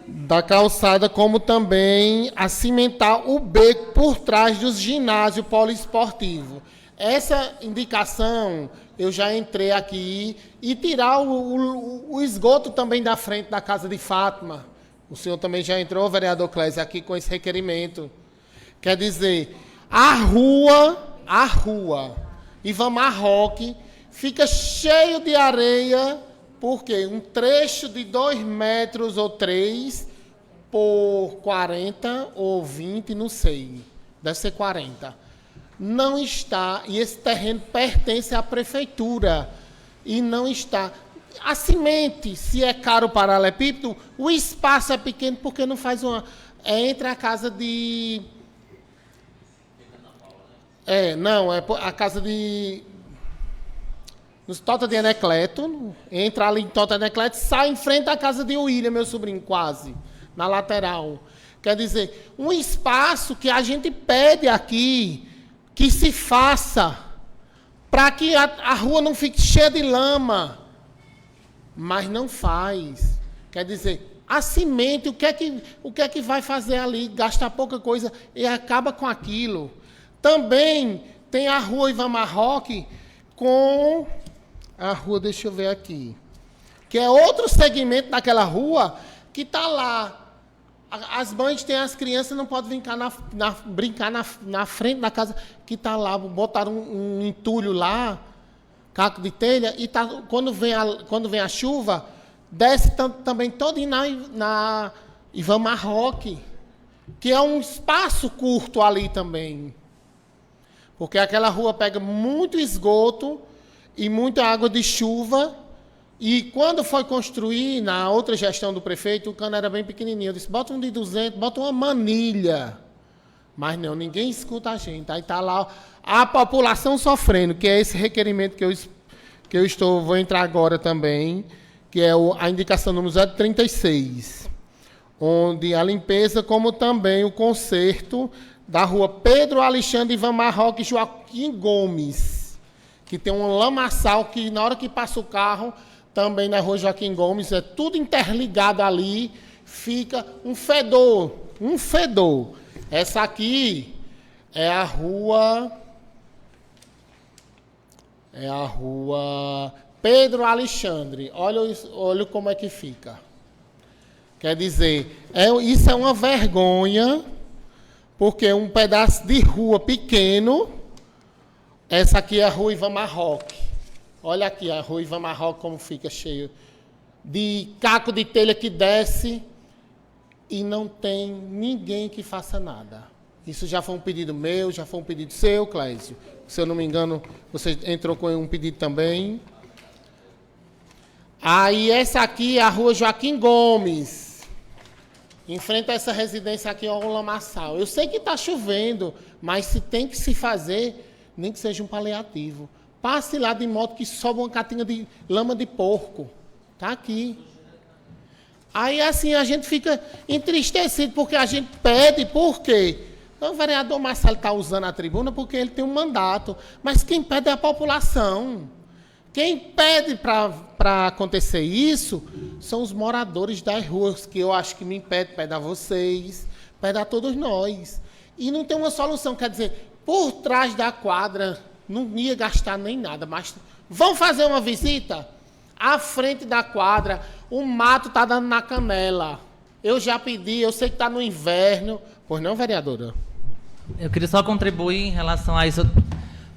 da calçada, como também a cimentar o beco por trás do ginásio poliesportivo. Essa indicação eu já entrei aqui e tirar o esgoto também da frente da casa de Fátima. O senhor também já entrou, vereador Clésio, aqui com esse requerimento. Quer dizer, a rua Ivan Marroque fica cheio de areia, porque um trecho de 2 metros ou 3 por 40 ou 20, não sei, deve ser 40. Não está, e esse terreno pertence à prefeitura, e não está. A cimente, se é caro o paralelepípedo, o espaço é pequeno porque não faz uma... entre a casa de... a casa de... nos Tota de Anacleto, entra ali em Tota de Anacleto, sai em frente à casa de William, meu sobrinho, quase, na lateral. Quer dizer, um espaço que a gente pede aqui, que se faça, para que a rua não fique cheia de lama, mas não faz. Quer dizer, a cimente, o que é que vai fazer ali? Gasta pouca coisa e acaba com aquilo. Também tem a rua Ivan Marroque com a rua, deixa eu ver aqui, que é outro segmento daquela rua que está lá. As mães têm as crianças, não podem brincar na frente da casa que está lá. Botaram um entulho lá, caco de telha, e quando vem a chuva, desce também todo na Ivan Marroque, que é um espaço curto ali também. Porque aquela rua pega muito esgoto e muita água de chuva. E quando foi construir, na outra gestão do prefeito, o cano era bem pequenininho. Eu disse, bota um de 200, bota uma manilha. Mas não, ninguém escuta a gente. Aí está lá a população sofrendo, que é esse requerimento que eu vou entrar agora também, que é a indicação número 036, onde a limpeza, como também o conserto da rua Pedro Alexandre Ivan Marroque Joaquim Gomes, que tem um lamaçal que, na hora que passa o carro, também na rua Joaquim Gomes, é tudo interligado ali, fica um fedor. Essa aqui é a rua Pedro Alexandre. Olha como é que fica. Quer dizer, isso é uma vergonha, porque um pedaço de rua pequeno, essa aqui é a rua Ivan Marroque. Olha aqui a rua Ivan Marroque como fica cheio de caco de telha que desce e não tem ninguém que faça nada. Isso já foi um pedido meu, já foi um pedido seu, Clésio. Se eu não me engano, você entrou com um pedido também. Aí essa aqui é a rua Joaquim Gomes. Em frente a essa residência aqui é o lamaçal. Eu sei que está chovendo, mas se tem que se fazer, nem que seja um paliativo. Passe lá de moto que sobe uma catinha de lama de porco. Está aqui. Aí assim a gente fica entristecido, porque a gente pede, por quê? Então, o vereador Marcelo está usando a tribuna porque ele tem um mandato. Mas quem pede é a população. Quem pede para acontecer isso são os moradores das ruas, que eu acho que me pede a vocês, pede a todos nós. E não tem uma solução, quer dizer, por trás da quadra não ia gastar nem nada, mas vão fazer uma visita? À frente da quadra, o mato está dando na canela. Eu já pedi, eu sei que está no inverno. Pois não, vereadora? Eu queria só contribuir em relação a isso,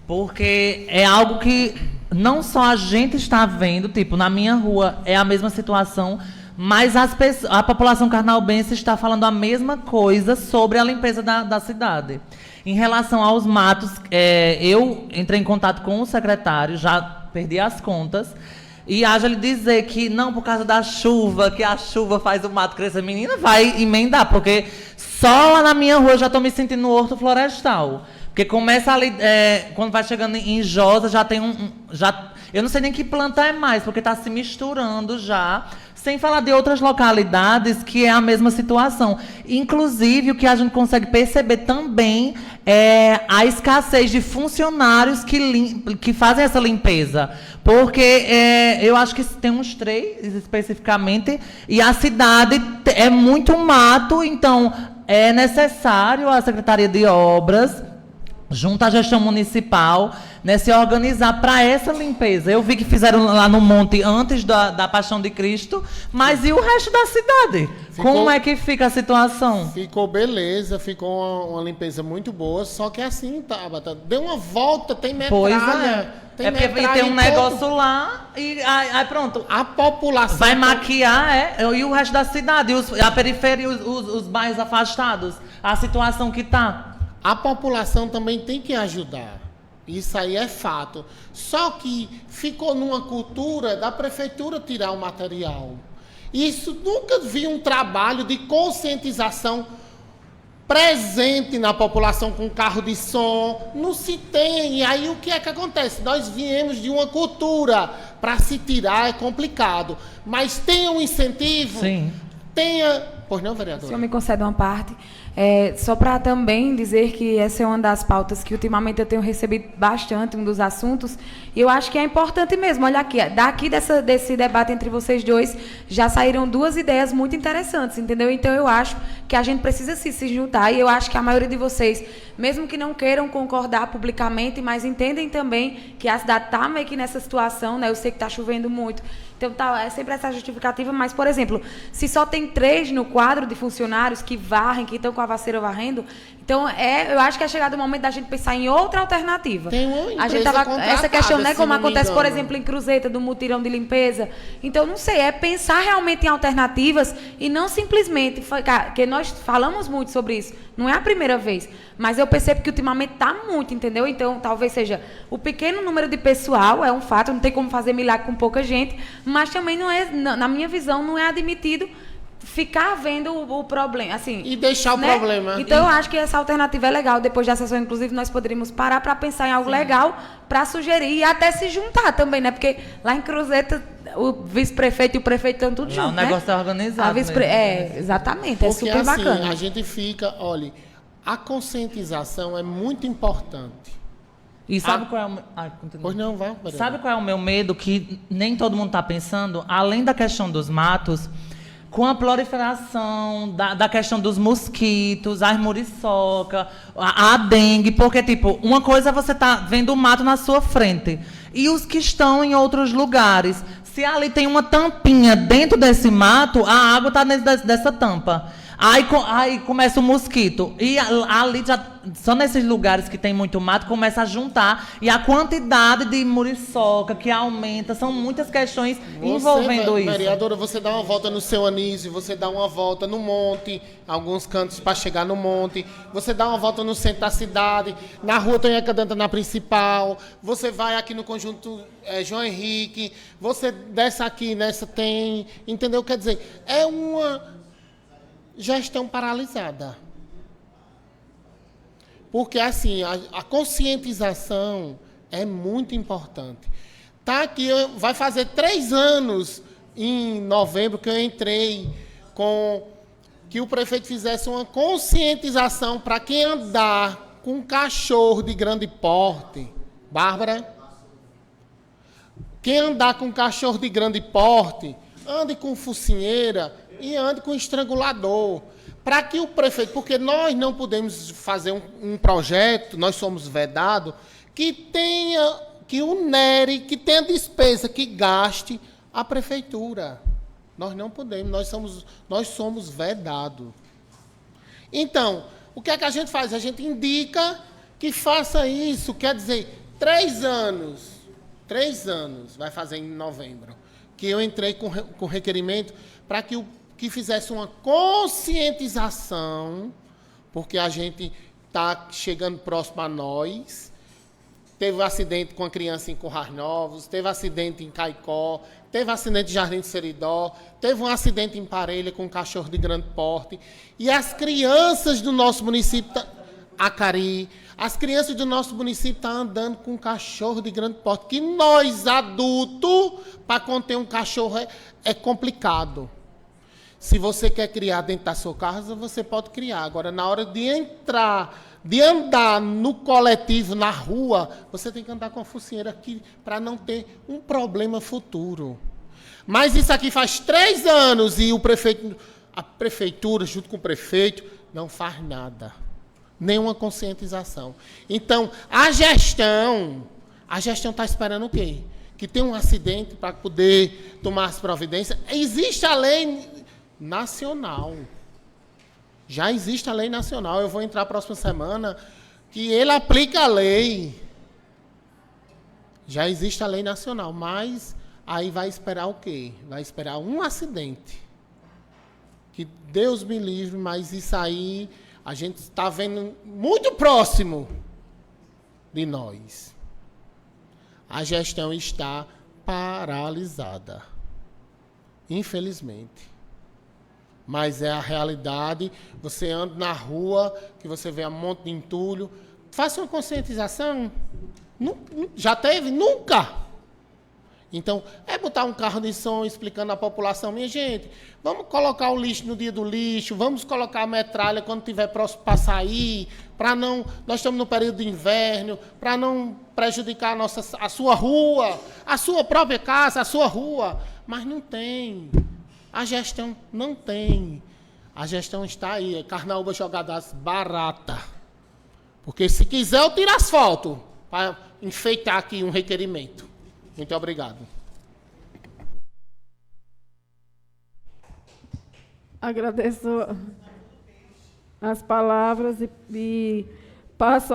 porque é algo que não só a gente está vendo, tipo, na minha rua é a mesma situação, mas a população carnaubense está falando a mesma coisa sobre a limpeza da cidade. Em relação aos matos, eu entrei em contato com o secretário, já perdi as contas, e haja ele dizer que não, por causa da chuva, que a chuva faz o mato crescer. Menina, vai emendar, porque só lá na minha rua eu já estou me sentindo no horto florestal. Porque começa ali, quando vai chegando em Josa, já tem eu não sei nem que planta é mais, porque está se misturando já. Sem falar de outras localidades que é a mesma situação. Inclusive, o que a gente consegue perceber também é a escassez de funcionários que fazem essa limpeza. Porque eu acho que tem uns 3, especificamente, e a cidade é muito mato, então é necessário a Secretaria de Obras, junto à gestão municipal, se organizar para essa limpeza. Eu vi que fizeram lá no monte antes da Paixão de Cristo, mas e o resto da cidade? Como é que fica a situação? Ficou beleza, ficou uma limpeza muito boa, só que assim, Tabata, deu uma volta, tem metralha. Pois é. Porque tem um negócio lá e aí pronto. A população... Vai maquiar, e o resto da cidade, a periferia, os bairros afastados, a situação que está. A população também tem que ajudar. Isso aí é fato. Só que ficou numa cultura da prefeitura tirar o material. Isso nunca vi um trabalho de conscientização presente na população com carro de som, não se tem. E aí o que é que acontece? Nós viemos de uma cultura, para se tirar é complicado, mas tenha um incentivo, Sim. tenha... Pois não, O vereadora? senhor me concede uma parte. Só para também dizer que essa é uma das pautas que ultimamente eu tenho recebido bastante, um dos assuntos, e eu acho que é importante mesmo. Olha aqui, desse debate entre vocês dois, já saíram 2 ideias muito interessantes, entendeu? Então eu acho que a gente precisa se juntar, e eu acho que a maioria de vocês, mesmo que não queiram concordar publicamente, mas entendem também que a cidade está meio que nessa situação, né? Eu sei que está chovendo muito. Então, é sempre essa justificativa, mas, por exemplo, se só tem 3 no quadro de funcionários que varrem, que estão com a vassoura varrendo, então, eu acho que é chegado o momento da gente pensar em outra alternativa. Tem uma empresa a gente essa questão, né, se como não me acontece, por engano. exemplo, em Cruzeta, do mutirão de limpeza. Então, não sei, é pensar realmente em alternativas e não simplesmente ficar, porque nós falamos muito sobre isso, não é a primeira vez, mas eu percebo que ultimamente está muito, entendeu? Então, talvez seja o pequeno número de pessoal, é um fato, não tem como fazer milagre com pouca gente, mas também não é, na minha visão, não é admitido ficar vendo o problema, assim... E deixar o problema. Então, eu acho que essa alternativa é legal. Depois da sessão, inclusive, nós poderíamos parar para pensar em algo legal para sugerir e até se juntar também, né? Porque lá em Cruzeta, o vice-prefeito e o prefeito estão tudo Lá juntos, o negócio é organizado mesmo. Exatamente, é Porque super assim, bacana. a gente fica... Olha, a conscientização é muito importante. E sabe qual é o... continua. Pois não, vai. vereadora. Sabe qual é o meu medo? Que nem todo mundo está pensando, além da questão dos matos, com a proliferação da questão dos mosquitos, as muriçoca, a dengue, porque, tipo, uma coisa é você tá vendo o mato na sua frente, e os que estão em outros lugares, se ali tem uma tampinha dentro desse mato, a água está dessa tampa. Aí começa o mosquito. E ali, só nesses lugares que tem muito mato, começa a juntar. E a quantidade de muriçoca que aumenta. São muitas questões envolvendo isso. Vereadora, você dá uma volta no Seu Anísio, você dá uma volta no monte, alguns cantos para chegar no monte. Você dá uma volta no centro da cidade, na rua Tonhaca Danta, na principal. Você vai aqui no conjunto João Henrique. Você desce aqui, nessa tem... Entendeu? Quer dizer, é uma... gestão paralisada. Porque, assim, a conscientização é muito importante. Tá aqui, vai fazer 3 anos, em novembro, que eu entrei com... que o prefeito fizesse uma conscientização para quem andar com cachorro de grande porte. Bárbara? Quem andar com cachorro de grande porte, ande com focinheira e ande com estrangulador. Para que o prefeito, porque nós não podemos fazer um projeto, nós somos vedados, que tenha, que onere, que tenha despesa, que gaste a prefeitura. Nós não podemos, nós somos vedados. Então, o que é que a gente faz? A gente indica que faça isso, quer dizer, 3 anos, vai fazer em novembro, que eu entrei com requerimento para que fizesse uma conscientização, porque a gente está chegando próximo a nós. Teve um acidente com a criança em Currais Novos, teve acidente em Caicó, teve acidente em Jardim de Seridó, teve um acidente em Parelha com um cachorro de grande porte. E as crianças do nosso município, Acari, as crianças do nosso município estão andando com um cachorro de grande porte, que nós, adultos, para conter um cachorro é complicado. Se você quer criar dentro da sua casa, você pode criar. Agora, na hora de andar no coletivo, na rua, você tem que andar com a focinheira aqui para não ter um problema futuro. Mas isso aqui faz 3 anos e a prefeitura, junto com o prefeito, não faz nada. Nenhuma conscientização. Então, a gestão está esperando o quê? Que tem um acidente para poder tomar as providências. Existe a lei nacional. Já existe a lei nacional. Eu vou entrar próxima semana que ele aplica a lei. Já existe a lei nacional, mas aí vai esperar o quê? Vai esperar um acidente. Que Deus me livre, mas isso aí a gente está vendo muito próximo de nós. A gestão está paralisada. Infelizmente. mas é a realidade. Você anda na rua, que você vê um monte de entulho. Faça uma conscientização. Já teve? Nunca! Então, é botar um carro de som explicando à população, minha gente, vamos colocar o lixo no dia do lixo, vamos colocar a metralha quando tiver próximo para sair, para não, nós estamos no período de inverno, para não prejudicar a sua rua, a sua própria casa, a sua rua. Mas não tem. A gestão não tem. A gestão está aí, é carnaúba jogadas barata. Porque se quiser eu tiro asfalto para enfeitar aqui um requerimento. Muito obrigado. Agradeço as palavras e passo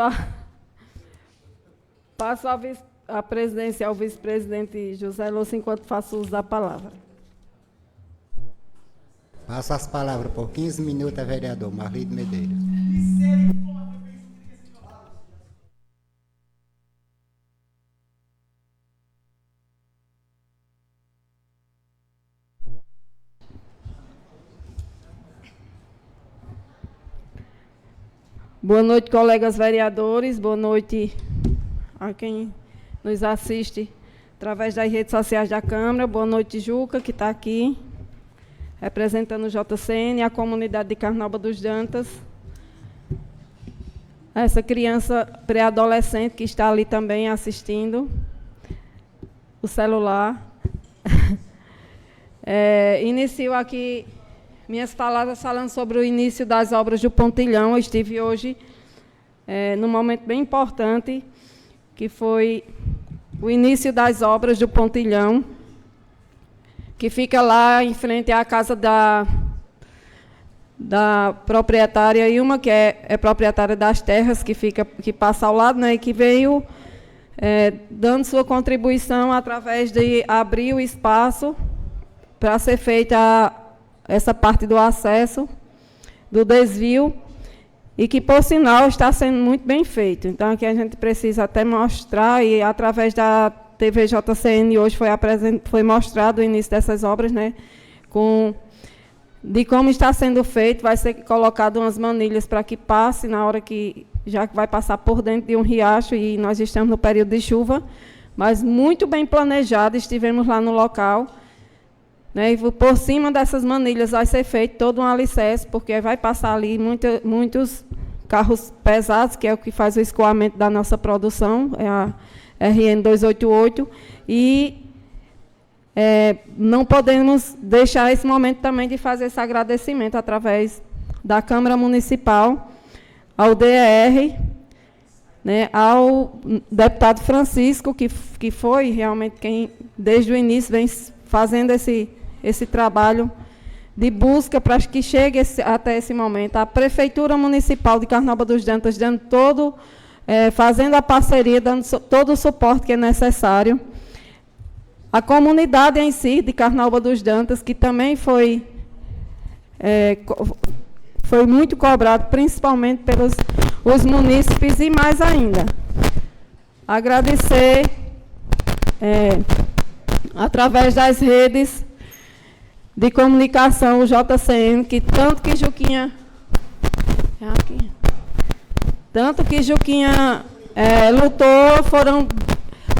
a presidência ao vice-presidente José Lúcio, enquanto faço uso da palavra. Passo as palavras por 15 minutos a vereador Marlide Medeiros. Boa noite, colegas vereadores. Boa noite a quem nos assiste através das redes sociais da Câmara. Boa noite, Juca, que está aqui, representando o JCN, a comunidade de Carnaúba dos Dantas. Essa criança pré-adolescente que está ali também assistindo o celular. Inicio aqui minhas palavras falando sobre o início das obras do Pontilhão. Eu estive hoje num momento bem importante, que foi o início das obras do Pontilhão, que fica lá em frente à casa da proprietária Ilma, que é proprietária das terras, que passa ao lado, né, e que veio dando sua contribuição através de abrir o espaço para ser feita essa parte do acesso, do desvio, e que, por sinal, está sendo muito bem feito. Então, aqui a gente precisa até mostrar, e através da TV JCN hoje foi mostrado o início dessas obras, né, de como está sendo feito. Vai ser colocado umas manilhas para que passe na hora que, já que vai passar por dentro de um riacho, e nós estamos no período de chuva, mas muito bem planejado. Estivemos lá no local, né, e por cima dessas manilhas vai ser feito todo um alicerce, porque vai passar ali muitos carros pesados, que é o que faz o escoamento da nossa produção, é a RN 288, e não podemos deixar esse momento também de fazer esse agradecimento através da Câmara Municipal, ao DER, né, ao deputado Francisco, que foi realmente quem, desde o início, vem fazendo esse trabalho de busca para que chegue até esse momento. A Prefeitura Municipal de Carnaúba dos Dantas fazendo a parceria, dando todo o suporte que é necessário. A comunidade em si de Carnaúba dos Dantas, que também foi muito cobrado, principalmente pelos os munícipes, e mais ainda. Agradecer, através das redes de comunicação, o JCN, que tanto que Juquinha lutou, foram,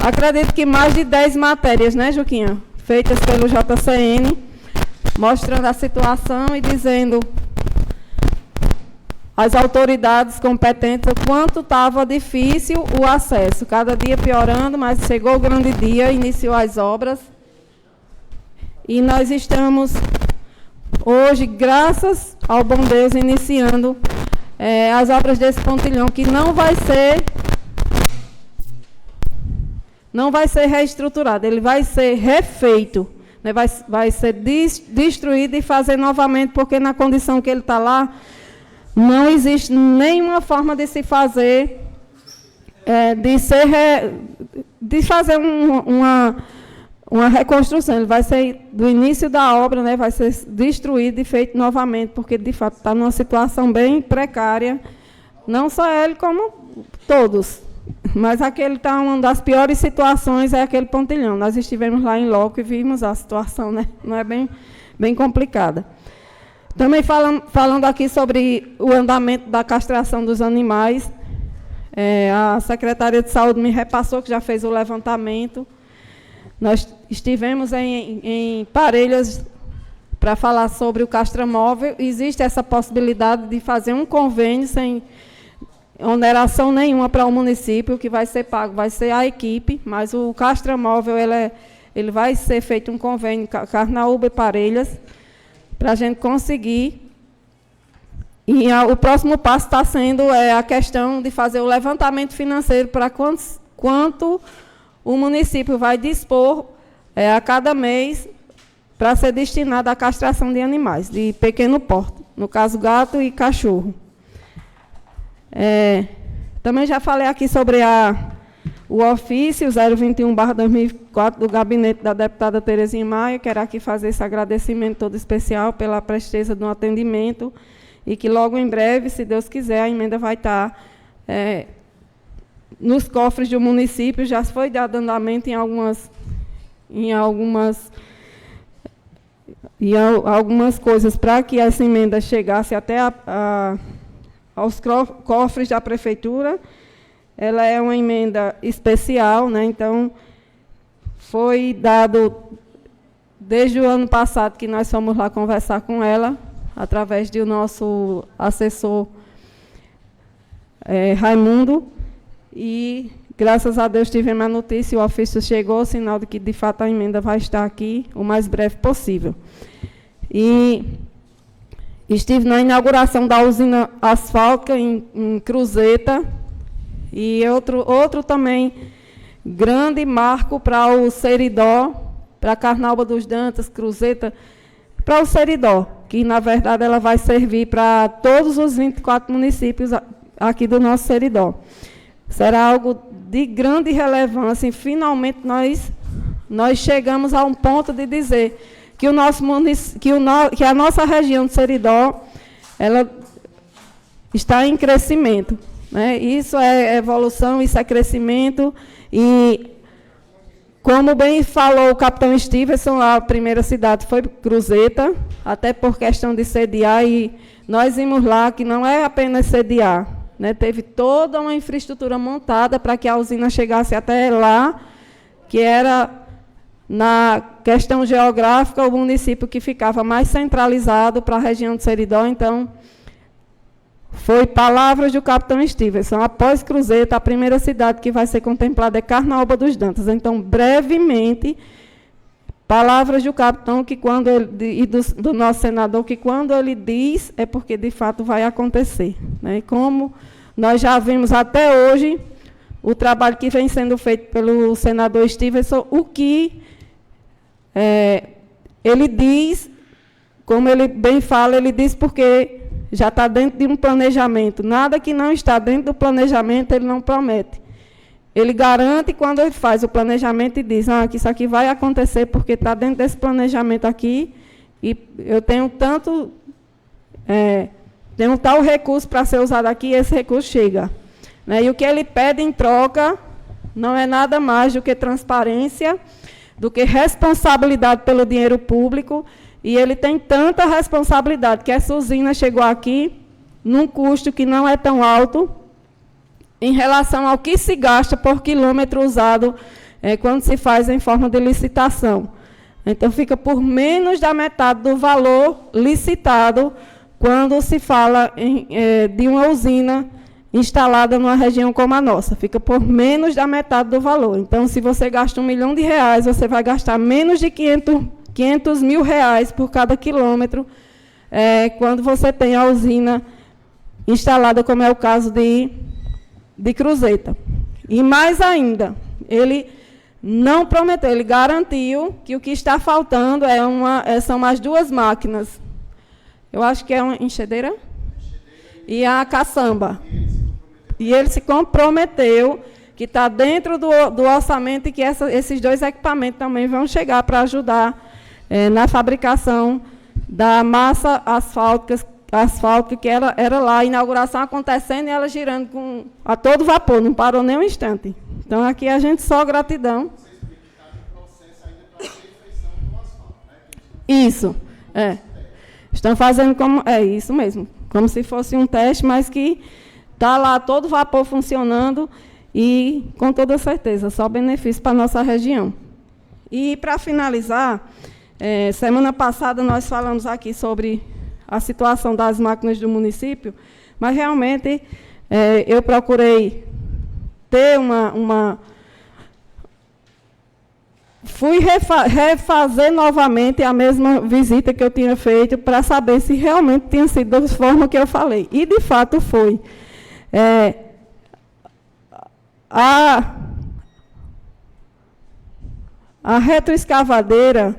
acredito que mais de 10 matérias, né, Juquinha, feitas pelo JCN, mostrando a situação e dizendo às autoridades competentes o quanto estava difícil o acesso, cada dia piorando, mas chegou o grande dia, iniciou as obras. E nós estamos, hoje, graças ao bom Deus, iniciando as obras desse pontilhão, que não vai ser reestruturado, ele vai ser refeito, né? Vai ser destruído e fazer novamente, porque na condição que ele está lá, não existe nenhuma forma de se fazer, de fazer uma reconstrução. Ele vai ser, do início da obra, né, vai ser destruído e feito novamente, porque, de fato, está numa situação bem precária, não só ele, como todos. Mas aquele está uma das piores situações, é aquele pontilhão. Nós estivemos lá em loco e vimos a situação, né, não é bem complicada. Também falando aqui sobre o andamento da castração dos animais, a Secretaria de Saúde me repassou que já fez o levantamento. Nós estivemos em Parelhas para falar sobre o castramóvel. Existe essa possibilidade de fazer um convênio sem oneração nenhuma para o município, que vai ser pago, vai ser a equipe, mas o castramóvel ele vai ser feito um convênio Carnaúba e Parelhas, para a gente conseguir. E o próximo passo está sendo a questão de fazer o levantamento financeiro para quanto o município vai dispor a cada mês para ser destinado à castração de animais de pequeno porte, no caso gato e cachorro. Também já falei aqui sobre o ofício 021/2004 do gabinete da deputada Terezinha Maia. Quero aqui fazer esse agradecimento todo especial pela presteza do atendimento e que logo em breve, se Deus quiser, a emenda vai estar nos cofres do município. Já foi dado andamento em algumas coisas para que essa emenda chegasse até aos cofres da prefeitura. Ela é uma emenda especial, né? Então, foi dado, desde o ano passado, que nós fomos lá conversar com ela, através do nosso assessor Raimundo, e, graças a Deus, tivemos a notícia, o ofício chegou, sinal de que, de fato, a emenda vai estar aqui o mais breve possível. E estive na inauguração da usina asfáltica em Cruzeta, e outro também grande marco para o Seridó, para Carnaúba dos Dantas, Cruzeta, para o Seridó, que, na verdade, ela vai servir para todos os 24 municípios aqui do nosso Seridó. Será algo de grande relevância, e finalmente nós chegamos a um ponto de dizer que, que a nossa região do Seridó ela está em crescimento. Né? Isso é evolução, isso é crescimento. E, como bem falou o capitão Stevenson, a primeira cidade foi Cruzeta, até por questão de sediar, e nós vimos lá que não é apenas sediar, né? Teve toda uma infraestrutura montada para que a usina chegasse até lá, que era, na questão geográfica, o município que ficava mais centralizado para a região do Seridó. Então, foi palavras do capitão Stevenson. Após Cruzeta, a primeira cidade que vai ser contemplada é Carnaúba dos Dantas. Então, brevemente, palavras do capitão que quando e do nosso senador, que quando ele diz, é porque de fato vai acontecer. Né? E como nós já vimos até hoje o trabalho que vem sendo feito pelo senador Stevenson, o que ele diz, como ele bem fala, ele diz porque já está dentro de um planejamento. Nada que não está dentro do planejamento, ele não promete. Ele garante quando ele faz o planejamento e diz que isso aqui vai acontecer porque está dentro desse planejamento aqui e eu tenho tenho tal recurso para ser usado aqui, e esse recurso chega. Né? E o que ele pede em troca não é nada mais do que transparência, do que responsabilidade pelo dinheiro público. E ele tem tanta responsabilidade que essa usina chegou aqui num custo que não é tão alto em relação ao que se gasta por quilômetro usado quando se faz em forma de licitação. Então, fica por menos da metade do valor licitado quando se fala de uma usina instalada numa região como a nossa. Fica por menos da metade do valor. Então, se você gasta R$1 milhão, você vai gastar menos de 500 mil reais por cada quilômetro, quando você tem a usina instalada, como é o caso de Cruzeta. E mais ainda, ele não prometeu, ele garantiu que o que está faltando são mais 2 máquinas. Eu acho que é uma enxadeira e a caçamba. E ele se comprometeu que está dentro do orçamento e que esses 2 equipamentos também vão chegar para ajudar na fabricação da massa asfáltica, que era lá, a inauguração acontecendo e ela girando a todo vapor, não parou nem um instante. Então, aqui a gente só gratidão. Isso, Estão fazendo como... É isso mesmo, como se fosse um teste, mas que está lá todo vapor funcionando e, com toda certeza, só benefício para a nossa região. E, para finalizar, semana passada nós falamos aqui sobre a situação das máquinas do município, mas, realmente, eu procurei ter fui refazer novamente a mesma visita que eu tinha feito para saber se realmente tinha sido da forma que eu falei. E, de fato, foi. A retroescavadeira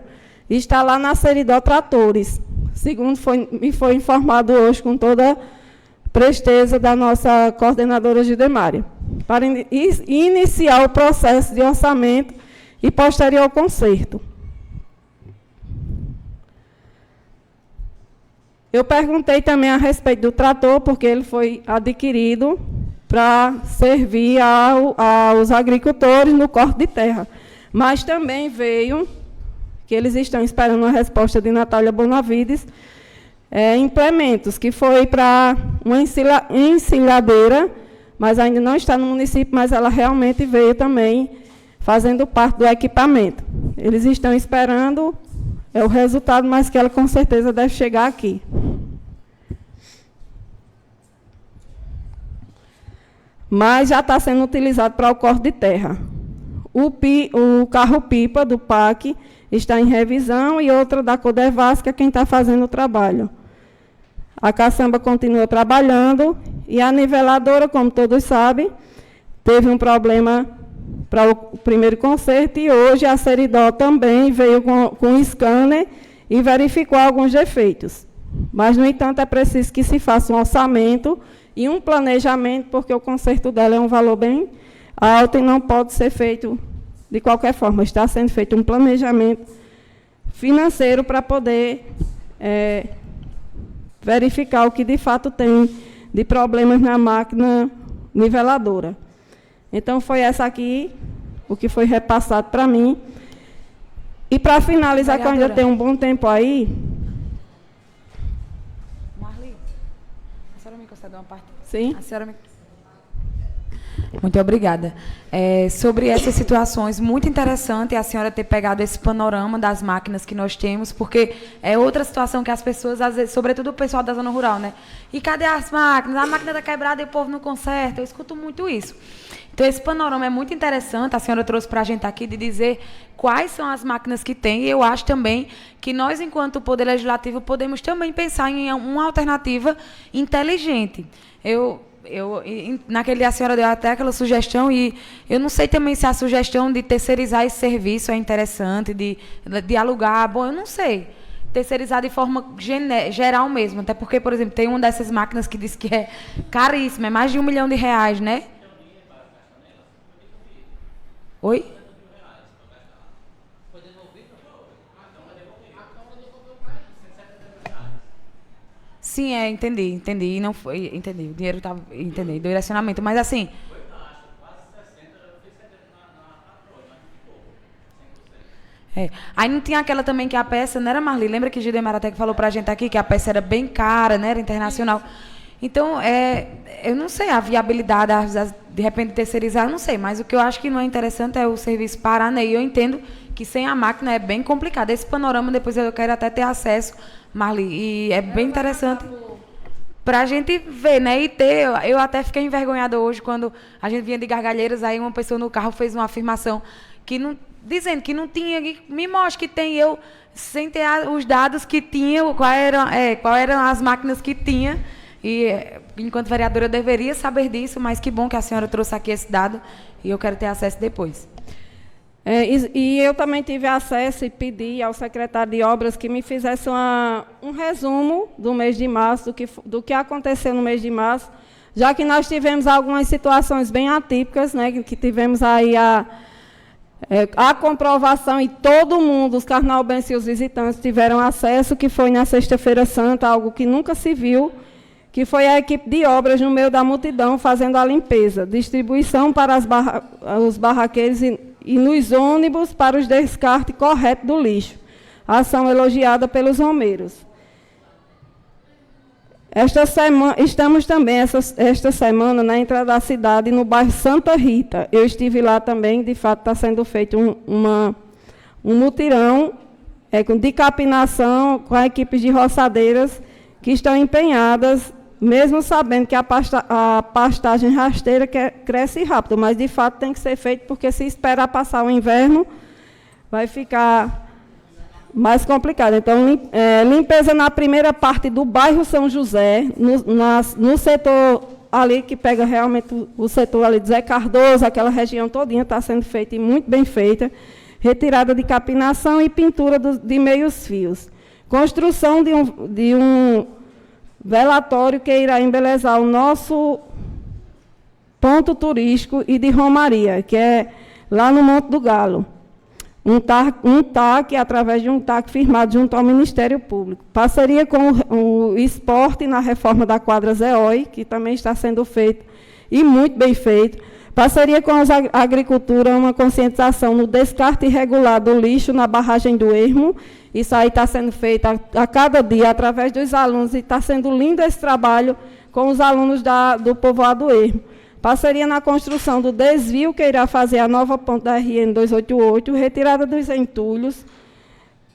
está lá na Seridó Tratores, segundo me foi informado hoje com toda presteza da nossa coordenadora Gidemária, para iniciar o processo de orçamento e posterior ao conserto. Eu perguntei também a respeito do trator, porque ele foi adquirido para servir aos agricultores no corte de terra. Mas também veio, que eles estão esperando a resposta de Natália Bonavides, implementos, que foi para uma encilhadeira, mas ainda não está no município, mas ela realmente veio também fazendo parte do equipamento. Eles estão esperando o resultado, mas que ela com certeza deve chegar aqui. Mas já está sendo utilizado para o corte de terra. O carro-pipa do PAC está em revisão e outra da Codevas, que é quem está fazendo o trabalho. A caçamba continua trabalhando e a niveladora, como todos sabem, teve um problema para o primeiro conserto e hoje a Seridó também veio com um scanner e verificou alguns defeitos. Mas, no entanto, é preciso que se faça um orçamento e um planejamento, porque o conserto dela é um valor bem alto e não pode ser feito de qualquer forma. Está sendo feito um planejamento financeiro para poder verificar o que, de fato, tem de problemas na máquina niveladora. Então, foi essa aqui, o que foi repassado para mim. E, para finalizar, que eu ainda tenho um bom tempo aí... Marli, a senhora me concedeu uma parte? Sim. A senhora me... Muito obrigada. Sobre essas situações, muito interessante a senhora ter pegado esse panorama das máquinas que nós temos, porque é outra situação que as pessoas, às vezes, sobretudo o pessoal da zona rural, né? E cadê as máquinas? A máquina está quebrada e o povo não conserta. Eu escuto muito isso. Então, esse panorama é muito interessante, a senhora trouxe para a gente aqui, de dizer quais são as máquinas que tem, e eu acho também que nós, enquanto Poder Legislativo, podemos também pensar em uma alternativa inteligente. Naquele dia a senhora deu até aquela sugestão, e eu não sei também se a sugestão de terceirizar esse serviço é interessante, de alugar, bom, eu não sei. Terceirizar de forma geral mesmo, até porque, por exemplo, tem uma dessas máquinas que diz que é caríssima, é mais de R$1 milhão, né? Oi? Sim, entendi. E não foi, entendi. O dinheiro estava, entendi, do direcionamento, mas assim. Aí não tinha aquela também que a peça, não era, Marli? Lembra que Gidemar até que falou pra gente aqui que a peça era bem cara, né? Era internacional. Então, eu não sei a viabilidade, de repente, terceirizar, eu não sei, mas o que eu acho que não é interessante é o serviço parar, né? E eu entendo que sem a máquina é bem complicado. Esse panorama, depois eu quero até ter acesso, Marli, e é bem interessante para a gente ver, né? E ter, eu até fiquei envergonhada hoje quando a gente vinha de Gargalheiras, aí uma pessoa no carro fez uma afirmação que não, dizendo que não tinha, me mostra que tem, eu sem ter os dados que tinha, qual eram as máquinas que tinha. E, enquanto vereadora, eu deveria saber disso, mas que bom que a senhora trouxe aqui esse dado e eu quero ter acesso depois. E eu também tive acesso e pedi ao secretário de Obras que me fizesse um resumo do mês de março, do que aconteceu no mês de março, já que nós tivemos algumas situações bem atípicas, né, que tivemos aí a comprovação e todo mundo, os carnaobenses e os visitantes, tiveram acesso, que foi na Sexta-feira Santa, algo que nunca se viu, que foi a equipe de obras no meio da multidão fazendo a limpeza, distribuição para os barraqueiros e nos ônibus para os descarte correto do lixo. A ação elogiada pelos romeiros. Estamos também esta semana na entrada da cidade, no bairro Santa Rita. Eu estive lá também, de fato está sendo feito um mutirão de capinação com a equipe de roçadeiras que estão empenhadas, mesmo sabendo que a pastagem rasteira cresce rápido, mas de fato tem que ser feito, porque se esperar passar o inverno, vai ficar mais complicado. Então, limpeza na primeira parte do bairro São José, no setor ali que pega realmente o setor ali de Zé Cardoso, aquela região todinha está sendo feita e muito bem feita. Retirada de capinação e pintura de meios fios. Construção de um velatório que irá embelezar o nosso ponto turístico e de romaria, que é lá no Monte do Galo. Um TAC, através de um TAC firmado junto ao Ministério Público. Parceria com o esporte na reforma da quadra Zeói, que também está sendo feito e muito bem feito. Parceria com a agricultura, uma conscientização no descarte irregular do lixo na barragem do Ermo. Isso aí está sendo feito a cada dia, através dos alunos, e está sendo lindo esse trabalho com os alunos do povoado Ermo. Parceria na construção do desvio que irá fazer a nova ponte da RN 288, retirada dos entulhos,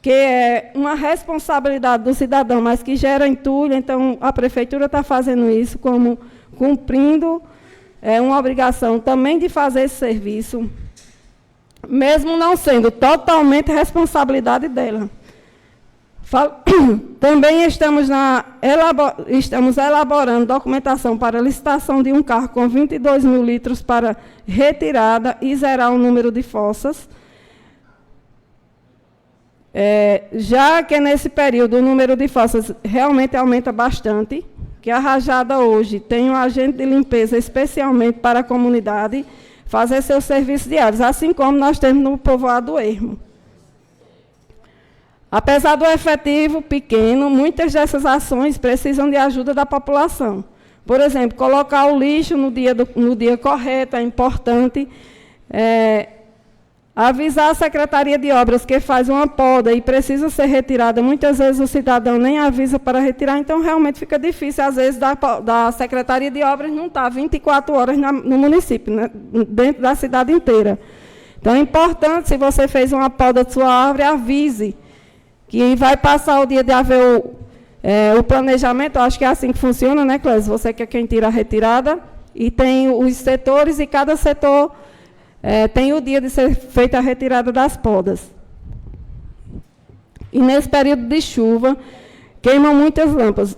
que é uma responsabilidade do cidadão, mas que gera entulho, então a prefeitura está fazendo isso como cumprindo uma obrigação também de fazer esse serviço, mesmo não sendo totalmente responsabilidade dela. Também estamos elaborando documentação para licitação de um carro com 22 mil litros para retirada e zerar o número de fossas. Já que nesse período o número de fossas realmente aumenta bastante, que a Rajada hoje tem um agente de limpeza especialmente para a comunidade fazer seus serviços diários, assim como nós temos no povoado Ermo. Apesar do efetivo pequeno, muitas dessas ações precisam de ajuda da população. Por exemplo, colocar o lixo no dia correto é importante. Avisar a Secretaria de Obras que faz uma poda e precisa ser retirada. Muitas vezes o cidadão nem avisa para retirar, então realmente fica difícil. Às vezes da Secretaria de Obras não está 24 horas no município, né, dentro da cidade inteira. Então é importante, se você fez uma poda de sua árvore, avise que vai passar o dia de haver o planejamento. Eu acho que é assim que funciona, né, Clésia? Você que é quem tira a retirada, e tem os setores, e cada setor tem o dia de ser feita a retirada das podas. E nesse período de chuva, queimam muitas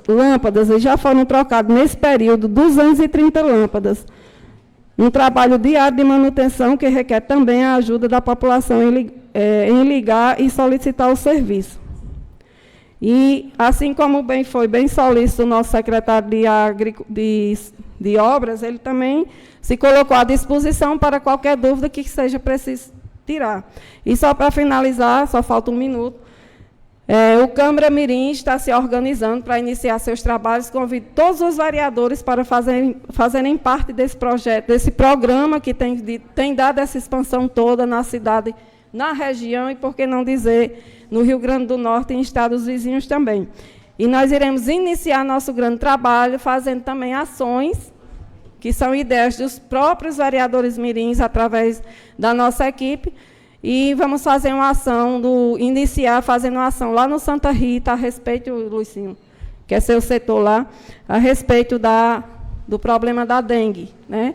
lâmpadas, e já foram trocadas nesse período 230 lâmpadas. Um trabalho diário de manutenção que requer também a ajuda da população em ligar e solicitar o serviço. E, assim como foi bem solícito o nosso secretário de Obras, ele também se colocou à disposição para qualquer dúvida que seja preciso tirar. E só para finalizar, só falta um minuto, o Câmara Mirim está se organizando para iniciar seus trabalhos. Convido todos os vereadores para fazerem parte desse projeto, desse programa que tem dado essa expansão toda na cidade, na região e, por que não dizer, no Rio Grande do Norte e em estados vizinhos também. E nós iremos iniciar nosso grande trabalho fazendo também ações, que são ideias dos próprios vereadores mirins, através da nossa equipe, e vamos fazer uma ação, iniciar fazendo uma ação lá no Santa Rita, a respeito, Luizinho, que é seu setor lá, a respeito do problema da dengue, né?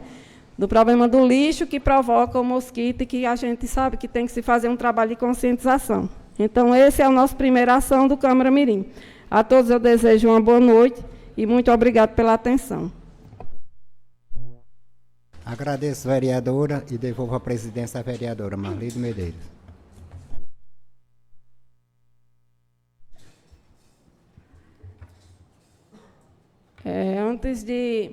Do problema do lixo que provoca o mosquito, e que a gente sabe que tem que se fazer um trabalho de conscientização. Então, essa é a nossa primeira ação do Câmara Mirim. A todos eu desejo uma boa noite e muito obrigado pela atenção. Agradeço, vereadora, e devolvo a presidência à vereadora Marlide Medeiros. Antes de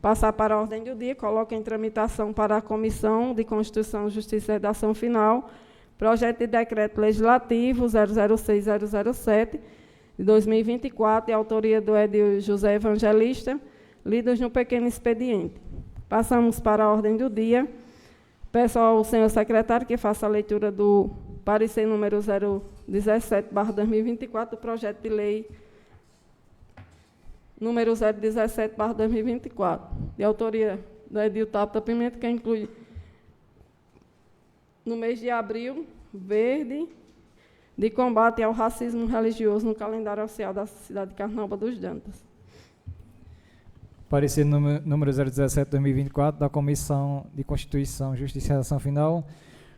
passar para a ordem do dia, coloco em tramitação para a Comissão de Constituição, Justiça e Redação Final, projeto de decreto legislativo 006007, de 2024, de autoria do Edil José Evangelista, lidos no pequeno expediente. Passamos para a ordem do dia. Peço ao senhor secretário que faça a leitura do parecer número 017/2024, do projeto de lei número 017/2024, de autoria do Edil Tabata Pimenta, que inclui, no mês de abril, verde, de combate ao racismo religioso no calendário oficial da cidade de Carnaúba dos Dantas. Parecer número 017/2024 da Comissão de Constituição, Justiça e Redação Final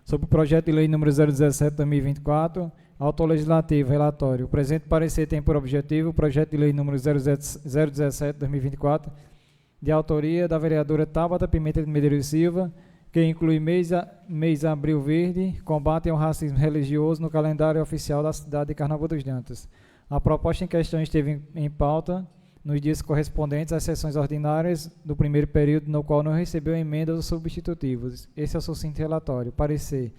sobre o projeto de lei número 017/2024, autor legislativo, relatório. O presente parecer tem por objetivo o projeto de lei número 017/2024, de autoria da vereadora Tabata Pimenta de Medeiros Silva, que inclui mês abril verde, combate ao racismo religioso no calendário oficial da cidade de Carnaúba dos Dantas. A proposta em questão esteve em pauta nos dias correspondentes às sessões ordinárias do primeiro período, no qual não recebeu emendas ou substitutivos. Esse é o sucinto relatório. Parecer.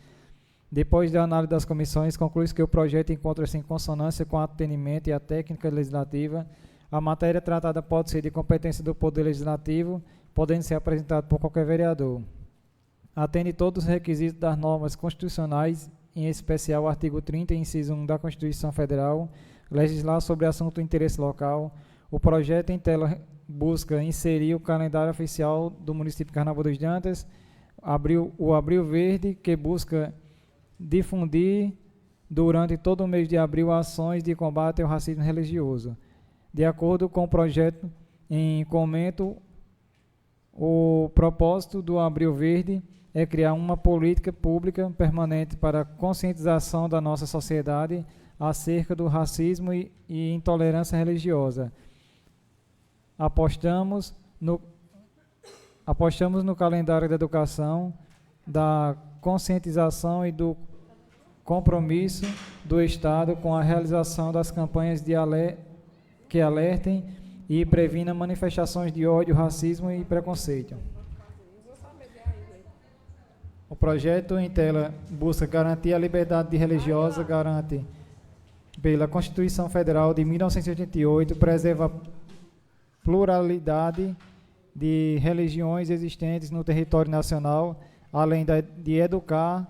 Depois da análise das comissões, conclui-se que o projeto encontra-se em consonância com o atendimento e a técnica legislativa. A matéria tratada pode ser de competência do Poder Legislativo, podendo ser apresentado por qualquer vereador. Atende todos os requisitos das normas constitucionais, em especial o artigo 30, inciso 1 da Constituição Federal, legislar sobre assunto de interesse local. O projeto em tela busca inserir o calendário oficial do município de Carnaúba dos Dantas, o Abril Verde, que busca difundir durante todo o mês de abril ações de combate ao racismo religioso. De acordo com o projeto em comento, o propósito do Abril Verde é criar uma política pública permanente para a conscientização da nossa sociedade acerca do racismo e intolerância religiosa. Apostamos no calendário da educação, da conscientização e do compromisso do Estado com a realização das campanhas que alertem e previnam manifestações de ódio, racismo e preconceito. O projeto em tela busca garantir a liberdade religiosa, garante pela Constituição Federal de 1988, preserva a pluralidade de religiões existentes no território nacional, além de educar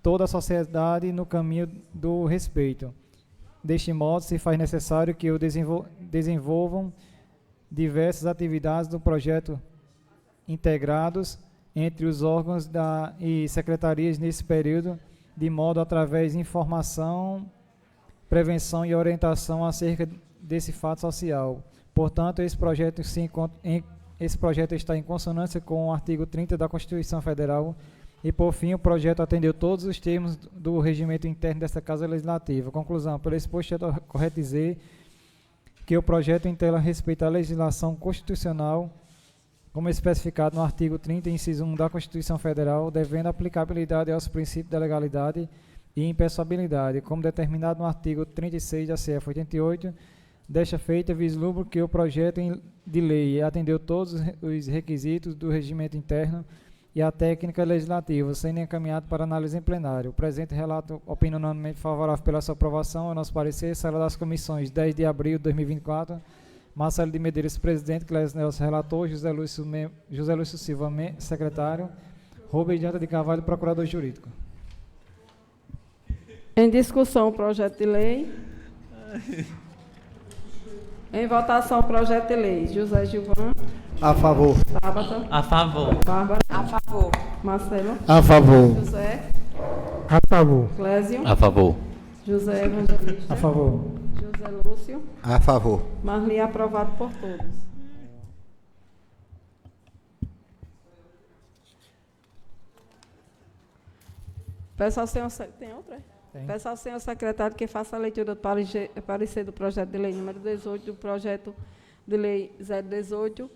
toda a sociedade no caminho do respeito. Deste modo, se faz necessário que desenvolvam diversas atividades do projeto integrados entre os órgãos e secretarias nesse período, de modo através de informação, prevenção e orientação acerca desse fato social. Portanto, esse projeto está em consonância com o artigo 30 da Constituição Federal e, por fim, o projeto atendeu todos os termos do regimento interno desta Casa Legislativa. Conclusão, pelo exposto, é correto dizer que o projeto em tela respeita a legislação constitucional, como especificado no artigo 30, inciso 1 da Constituição Federal, devendo aplicabilidade aos princípios da legalidade e impessoabilidade, como determinado no artigo 36 da CF 88. Desta feita, vislumbro que o projeto de lei atendeu todos os requisitos do regimento interno e a técnica legislativa, sendo encaminhado para análise em plenário. O presente relato, opinião unanimemente favorável pela sua aprovação, é nosso parecer, sala das comissões, 10 de abril de 2024, Marcelo de Medeiros, presidente, Clésio Nelson, relator, José Lúcio Silva, secretário, Rubens Dianta de Carvalho, procurador jurídico. Em discussão, o projeto de lei. Em votação, o projeto de lei. José Gilvan. A favor. Tabata. A favor. Bárbara. A favor. Marcelo. A favor. José. A favor. Clésio. A favor. José Evangelista. A favor. José Lúcio. A favor. Marli, aprovado por todos. Peço ao senhor... Tem outra? Tem. Peço ao senhor secretário que faça a leitura do parecer do projeto de lei número 18, do projeto de lei 018,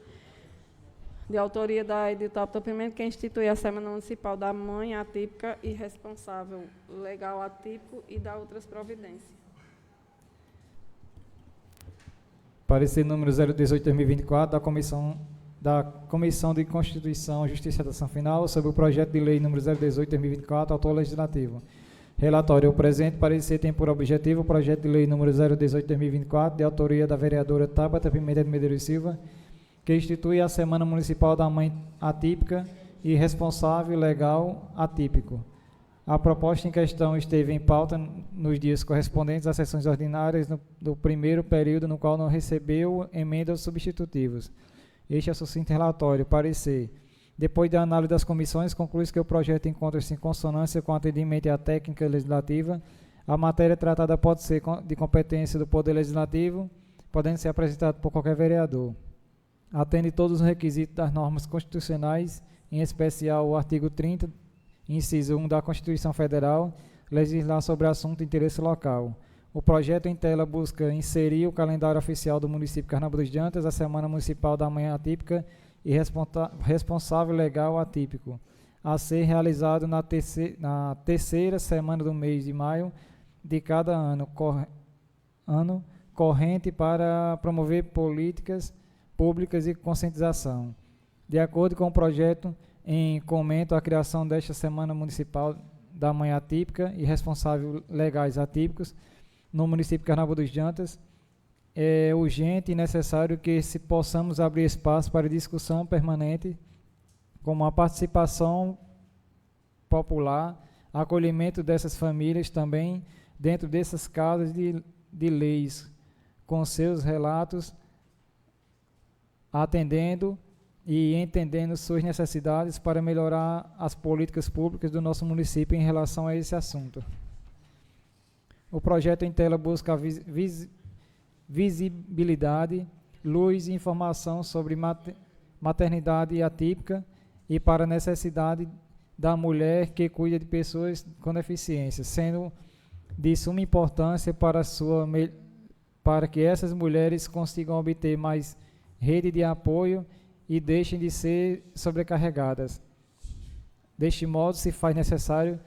de autoria da Edil Tabata Pimenta, que institui a Semana Municipal da Mãe Atípica e responsável legal atípico e da outras providências. Parecer número 018/2024 da Comissão de Constituição, Justiça e Redação Final sobre o projeto de lei número 018/2024, autor legislativo. Relatório. O presente parecer tem por objetivo o projeto de lei número 018/2024, de autoria da vereadora Tabata Pimenta de Medeiros Silva, que institui a Semana Municipal da Mãe Atípica e responsável legal atípico. A proposta em questão esteve em pauta nos dias correspondentes às sessões ordinárias do primeiro período, no qual não recebeu emendas substitutivas. Este é o sucinto relatório. Parecer. Depois da análise das comissões, conclui-se que o projeto encontra-se em consonância com o atendimento à técnica legislativa. A matéria tratada pode ser de competência do Poder Legislativo, podendo ser apresentada por qualquer vereador. Atende todos os requisitos das normas constitucionais, em especial o artigo 30, inciso 1 da Constituição Federal, legislar sobre assunto de interesse local. O projeto em tela busca inserir o calendário oficial do município de Carnaúba dos Jantas, a Semana Municipal da Manhã Atípica e responsável legal atípico, a ser realizado na terceira semana do mês de maio de cada ano corrente para promover políticas públicas e conscientização. De acordo com o projeto, em comento a criação desta Semana Municipal da Manhã Atípica e responsáveis legais atípicos no município de Carnaúba dos Jantas, é urgente e necessário que se possamos abrir espaço para discussão permanente, como a participação popular, acolhimento dessas famílias também dentro dessas casas de leis, com seus relatos, atendendo e entendendo suas necessidades para melhorar as políticas públicas do nosso município em relação a esse assunto. O projeto em tela busca a visibilidade, luz e informação sobre maternidade atípica e para a necessidade da mulher que cuida de pessoas com deficiência, sendo de suma importância para que essas mulheres consigam obter mais rede de apoio e deixem de ser sobrecarregadas. Deste modo, se faz necessário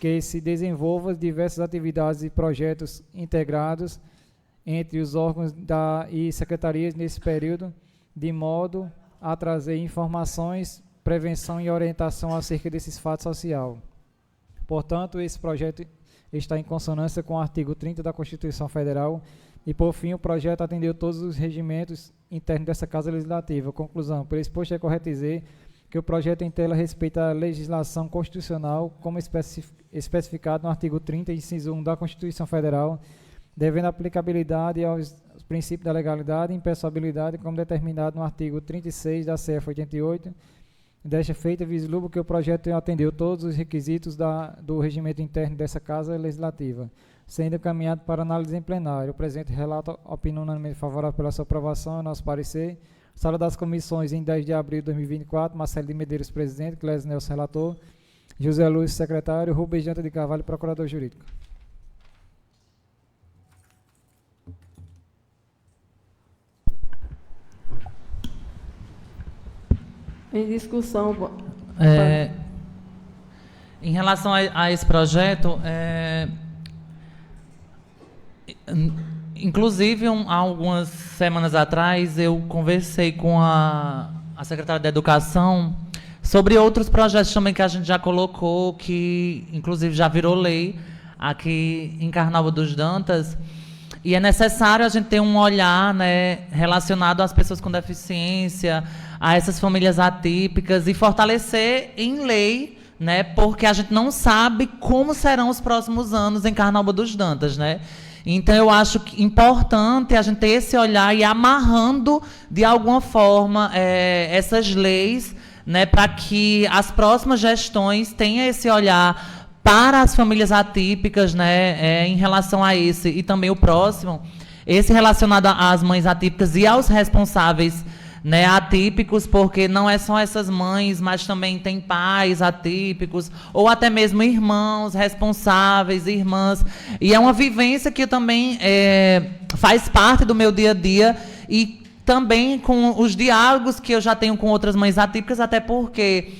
que se desenvolvam diversas atividades e projetos integrados entre os órgãos e secretarias nesse período, de modo a trazer informações, prevenção e orientação acerca desses fatos sociais. Portanto, esse projeto está em consonância com o artigo 30 da Constituição Federal e, por fim, o projeto atendeu todos os regimentos internos dessa Casa Legislativa. Conclusão, por exposto é correto dizer que o projeto em tela respeita a legislação constitucional como especificado no artigo 30, inciso 1 da Constituição Federal, devendo aplicabilidade aos princípios da legalidade e impessoabilidade como determinado no artigo 36 da CF 88. Desta feita, vislumbro que o projeto atendeu todos os requisitos do regimento interno dessa Casa Legislativa, sendo encaminhado para análise em plenário. O presente relato opinião unanimemente favorável pela sua aprovação, é nosso parecer. Sala das Comissões, em 10 de abril de 2024, Marcelo de Medeiros, presidente, Clésio Nelson, relator, José Luiz, secretário, Rubens Janta de Carvalho, procurador jurídico. Em discussão. Em relação a esse projeto, inclusive, há algumas semanas atrás, eu conversei com a secretária da Educação sobre outros projetos também que a gente já colocou, que inclusive já virou lei aqui em Carnaúba dos Jantas, e é necessário a gente ter um olhar, né, relacionado às pessoas com deficiência, a essas famílias atípicas, e fortalecer em lei, né, porque a gente não sabe como serão os próximos anos em Carnaúba dos Jantas, né? Então, eu acho importante a gente ter esse olhar e amarrando, de alguma forma, essas leis, né, para que as próximas gestões tenham esse olhar para as famílias atípicas, né, em relação a esse. E também o próximo, esse relacionado às mães atípicas e aos responsáveis, né, atípicos, porque não é só essas mães, mas também tem pais atípicos, ou até mesmo irmãos responsáveis, irmãs. E é uma vivência que também faz parte do meu dia a dia, e também com os diálogos que eu já tenho com outras mães atípicas, até porque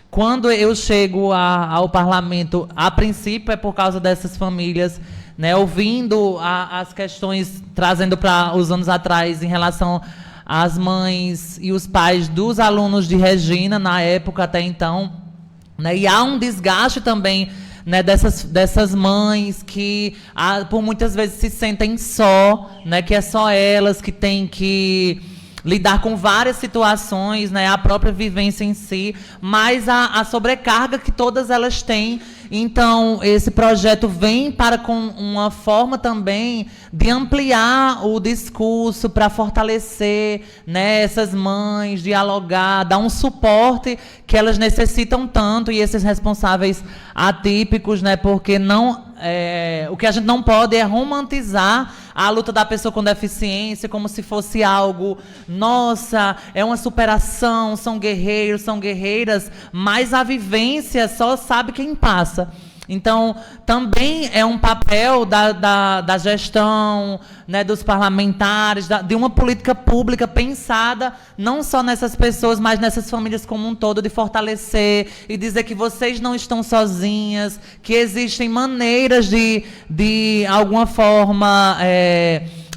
quando eu chego ao parlamento, a princípio é por causa dessas famílias, né, ouvindo as questões, trazendo para os anos atrás em relação as mães e os pais dos alunos de Regina, na época até então, né, e há um desgaste também, né, dessas mães que por muitas vezes se sentem só, né, que é só elas que têm que lidar com várias situações, né, a própria vivência em si, mas a sobrecarga que todas elas têm. Então, esse projeto vem para com uma forma também de ampliar o discurso para fortalecer, né, essas mães, dialogar, dar um suporte que elas necessitam tanto, e esses responsáveis atípicos, né, porque o que a gente não pode é romantizar a luta da pessoa com deficiência como se fosse algo, nossa, é uma superação, são guerreiros, são guerreiras, mas a vivência só sabe quem passa. Então, também é um papel da gestão, né, dos parlamentares, de uma política pública pensada não só nessas pessoas, mas nessas famílias como um todo, de fortalecer e dizer que vocês não estão sozinhas, que existem maneiras de alguma forma,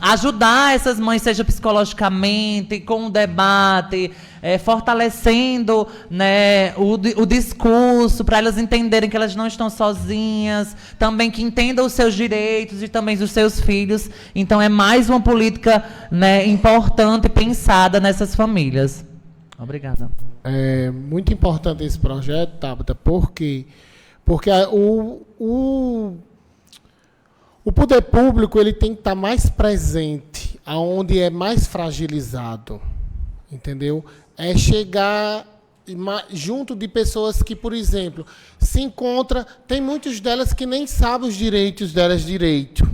ajudar essas mães, seja psicologicamente, com o debate, fortalecendo, né, o discurso, para elas entenderem que elas não estão sozinhas, também que entendam os seus direitos e também os seus filhos. Então, é mais uma política, né, importante pensada nessas famílias. Obrigada. É muito importante esse projeto, Tabata, porque o poder público ele tem que estar mais presente aonde é mais fragilizado, entendeu? É chegar junto de pessoas que, por exemplo, se encontra, tem muitas delas que nem sabem os direitos delas direito.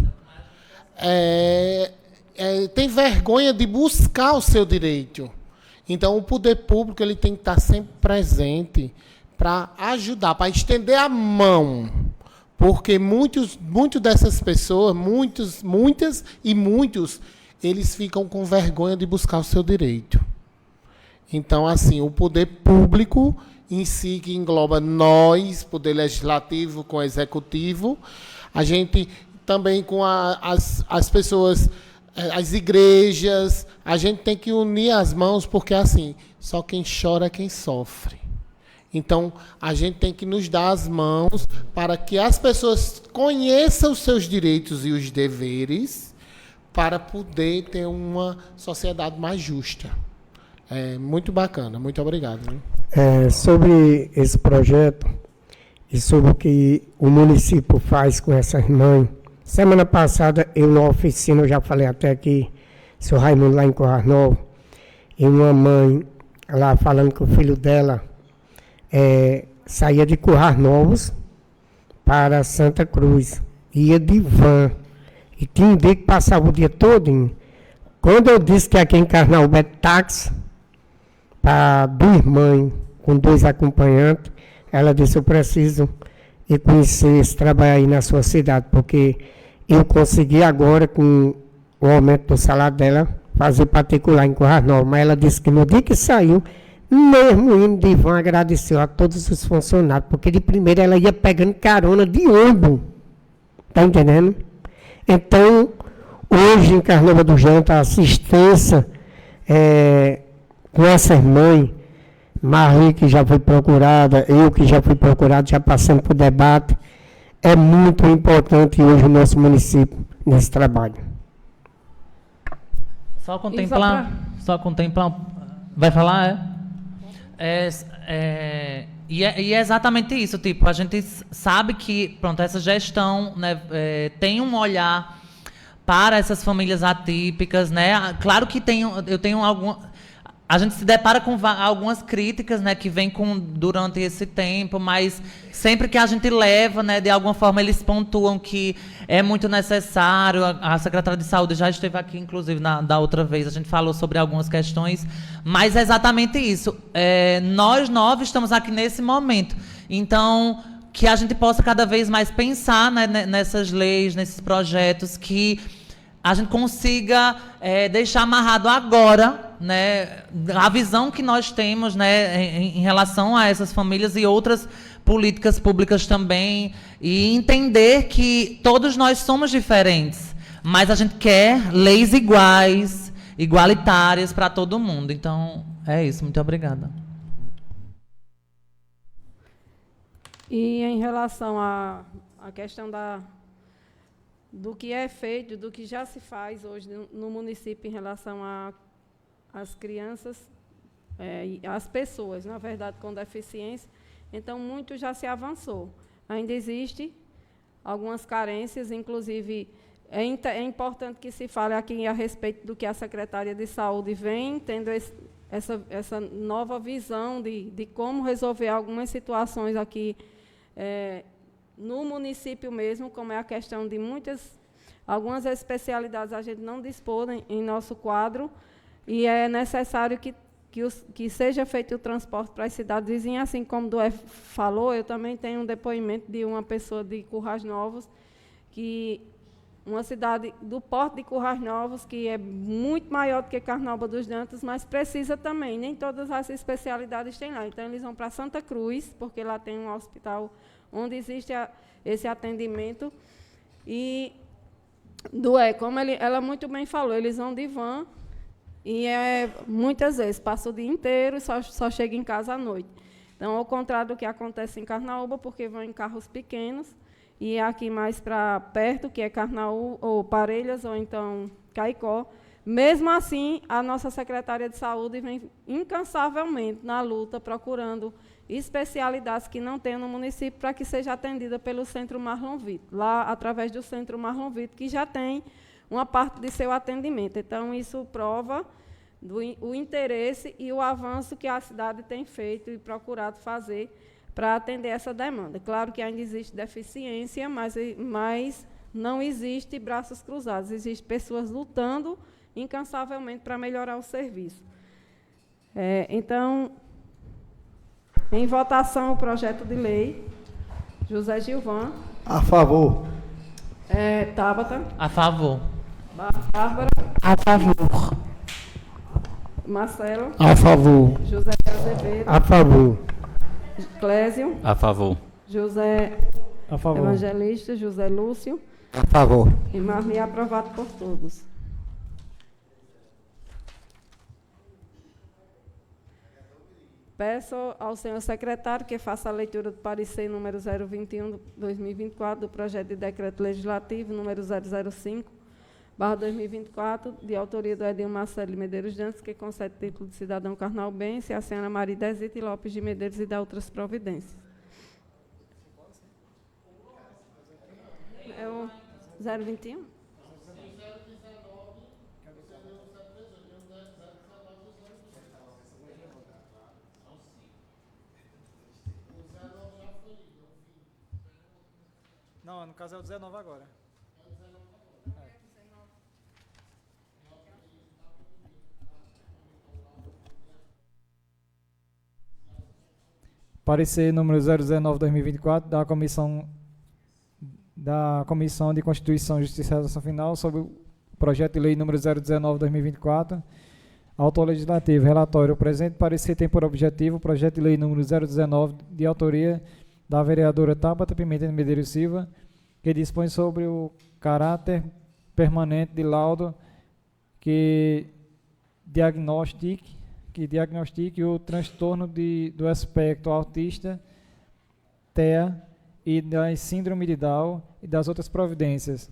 Tem vergonha de buscar o seu direito. Então, o poder público ele tem que estar sempre presente para ajudar, para estender a mão. Porque muitas dessas pessoas, muitas e muitos, eles ficam com vergonha de buscar o seu direito. Então, assim, o poder público em si, que engloba nós, poder legislativo com o executivo, a gente também com as pessoas, as igrejas, a gente tem que unir as mãos, porque, assim, só quem chora é quem sofre. Então, a gente tem que nos dar as mãos para que as pessoas conheçam os seus direitos e os deveres para poder ter uma sociedade mais justa. É muito bacana. Muito obrigado. Sobre esse projeto e sobre o que o município faz com essas mães. Semana passada, eu na oficina, eu já falei até aqui, seu Raimundo lá em Currais Novos, e uma mãe lá falando que o filho dela saía de Currais Novos para Santa Cruz, ia de van, e tinha um dia que passava o dia todo. Quando eu disse que aqui em Carnaúba é táxi, para 2 mães com 2 acompanhantes, ela disse, eu preciso ir conhecer esse trabalho aí na sua cidade, porque eu consegui agora, com o aumento do salário dela, fazer particular em Currais Novos. Mas ela disse que no dia que saiu, mesmo indo de van, agradeceu a todos os funcionários, porque de primeiro ela ia pegando carona de ônibus. Está entendendo? Então, hoje em Carnaúba do Janta, a assistência com essas mães, Marli, que já foi procurada, eu que já fui procurado, já passando por debate, é muito importante hoje o nosso município nesse trabalho. Só contemplar. Vai falar, E é exatamente isso, tipo, a gente sabe que, pronto, essa gestão, né, tem um olhar para essas famílias atípicas, né? Claro que eu tenho a gente se depara com algumas críticas, né, que vêm durante esse tempo, mas sempre que a gente leva, né, de alguma forma eles pontuam que é muito necessário. A secretária de Saúde já esteve aqui, inclusive, da outra vez, a gente falou sobre algumas questões, mas é exatamente isso. Nós 9 estamos aqui nesse momento, então que a gente possa cada vez mais pensar, né, nessas leis, nesses projetos, que a gente consiga deixar amarrado agora, né, a visão que nós temos, né, em relação a essas famílias e outras políticas públicas também, e entender que todos nós somos diferentes, mas a gente quer leis iguais, igualitárias para todo mundo. Então, é isso. Muito obrigada. E em relação à questão do que é feito, do que já se faz hoje no município em relação as crianças, e as pessoas, na verdade, com deficiência. Então, muito já se avançou. Ainda existe algumas carências, inclusive, é importante que se fale aqui a respeito do que a Secretaria de Saúde vem tendo essa nova visão de como resolver algumas situações aqui no município mesmo, como é a questão de algumas especialidades a gente não dispõe em nosso quadro, e é necessário que seja feito o transporte para as cidades vizinhas, assim como o Dué falou. Eu também tenho um depoimento de uma pessoa de Currais Novos, que uma cidade do porte de Currais Novos, que é muito maior do que Carnaúba dos Dantas, mas precisa também, nem todas as especialidades têm lá. Então, eles vão para Santa Cruz, porque lá tem um hospital onde existe esse atendimento. E, Dué, como ela muito bem falou, eles vão de van, e muitas vezes passa o dia inteiro e só chega em casa à noite. Então, ao contrário do que acontece em Carnaúba, porque vão em carros pequenos, e aqui mais para perto, que é Carnaúba, ou Parelhas, ou então Caicó. Mesmo assim, a nossa Secretaria de Saúde vem incansavelmente na luta, procurando especialidades que não tem no município, para que seja atendida pelo Centro Marlon Vitor, lá através do Centro Marlon Vitor, que já tem uma parte de seu atendimento. Então, isso prova o interesse e o avanço que a cidade tem feito e procurado fazer para atender essa demanda. Claro que ainda existe deficiência, mas não existe braços cruzados. Existem pessoas lutando incansavelmente para melhorar o serviço. Então, em votação, o projeto de lei. José Gilvan. A favor. Tabata. A favor. Bárbara. A favor. Marcelo. A favor. José Azevedo. A favor. Clésio. A favor. José A favor. Evangelista. José Lúcio. A favor. E Marli, aprovado por todos. Peço ao senhor secretário que faça a leitura do parecer número 021/2024 do projeto de decreto legislativo número 005/2024, de autoria do Edil Marcelo de Medeiros Dantas, que concede título de cidadão carnaubense, e a senhora Maria Desita Lopes de Medeiros, e dá outras providências. É o 021? Não, no caso é o 19 agora. Parecer número 019/2024 da Comissão de Constituição, Justiça e Redação Final sobre o projeto de lei número 019/2024, autor legislativo. Relatório. O presente parecer tem por objetivo o projeto de lei número 019, de autoria da vereadora Tabata Pimenta de Medeiros Silva, que dispõe sobre o caráter permanente de laudo que diagnostique o transtorno do espectro autista, TEA, e da síndrome de Down e das outras providências.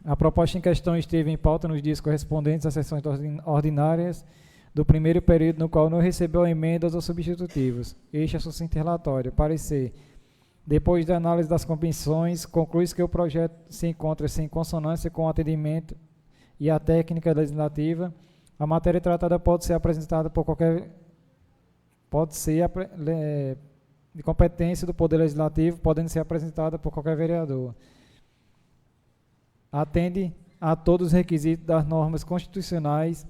A proposta em questão esteve em pauta nos dias correspondentes às sessões ordinárias do primeiro período, no qual não recebeu emendas ou substitutivos. Este é o sucinto relatório. Parecer. Depois da análise das comissões, conclui-se que o projeto se encontra-se em consonância com o atendimento e a técnica legislativa. A matéria tratada pode ser apresentada por qualquer... de competência do Poder Legislativo, podendo ser apresentada por qualquer vereador. Atende a todos os requisitos das normas constitucionais,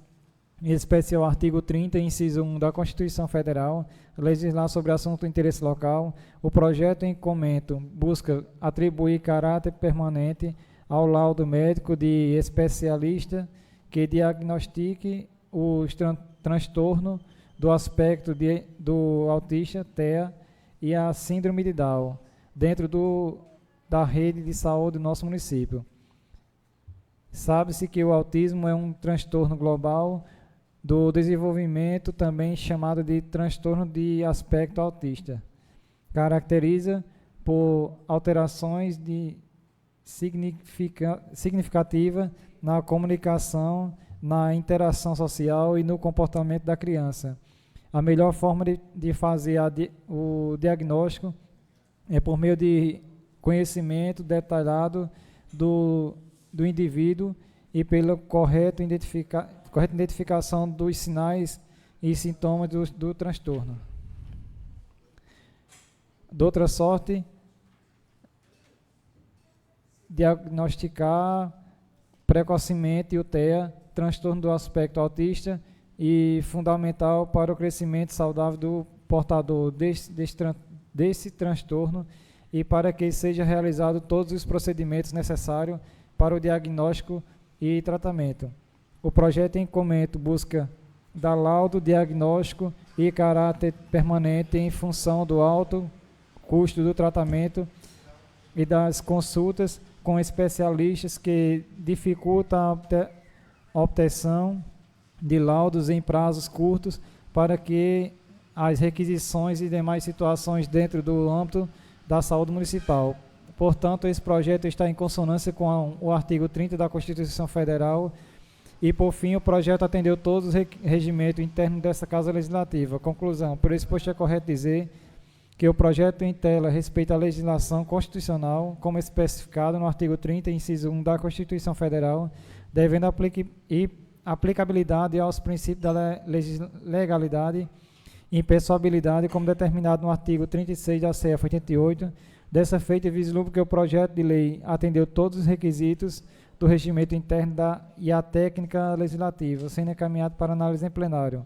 em especial o artigo 30, inciso 1 da Constituição Federal, legislar sobre assunto de interesse local. O projeto em comento busca atribuir caráter permanente ao laudo médico de especialista que diagnostique os transtornos do aspecto do autista, TEA, e a síndrome de Down, dentro da rede de saúde do nosso município. Sabe-se que o autismo é um transtorno global do desenvolvimento, também chamado de transtorno de aspecto autista. Caracteriza por alterações significativas na comunicação, na interação social e no comportamento da criança. A melhor forma de fazer o diagnóstico é por meio de conhecimento detalhado do indivíduo e pela correta identificação dos sinais e sintomas do transtorno. De outra sorte, diagnosticar precocemente o TEA, transtorno do aspecto autista, e fundamental para o crescimento saudável do portador desse transtorno e para que seja realizado todos os procedimentos necessários para o diagnóstico e tratamento. O projeto em comento busca dar laudo diagnóstico e caráter permanente em função do alto custo do tratamento e das consultas com especialistas que dificultam a obtenção de laudos em prazos curtos para que as requisições e demais situações dentro do âmbito da saúde municipal. Portanto, esse projeto está em consonância com o artigo 30 da Constituição Federal e, por fim, o projeto atendeu todos os regimentos internos dessa Casa Legislativa. Conclusão, por isso, posto é correto dizer que o projeto em tela respeita a legislação constitucional, como especificado no artigo 30, inciso 1 da Constituição Federal, devendo aplicabilidade aos princípios da legalidade e impessoabilidade, como determinado no artigo 36 da CF 88. Dessa feita, vislumbro que o projeto de lei atendeu todos os requisitos do regimento interno e a técnica legislativa, sendo encaminhado para análise em plenário.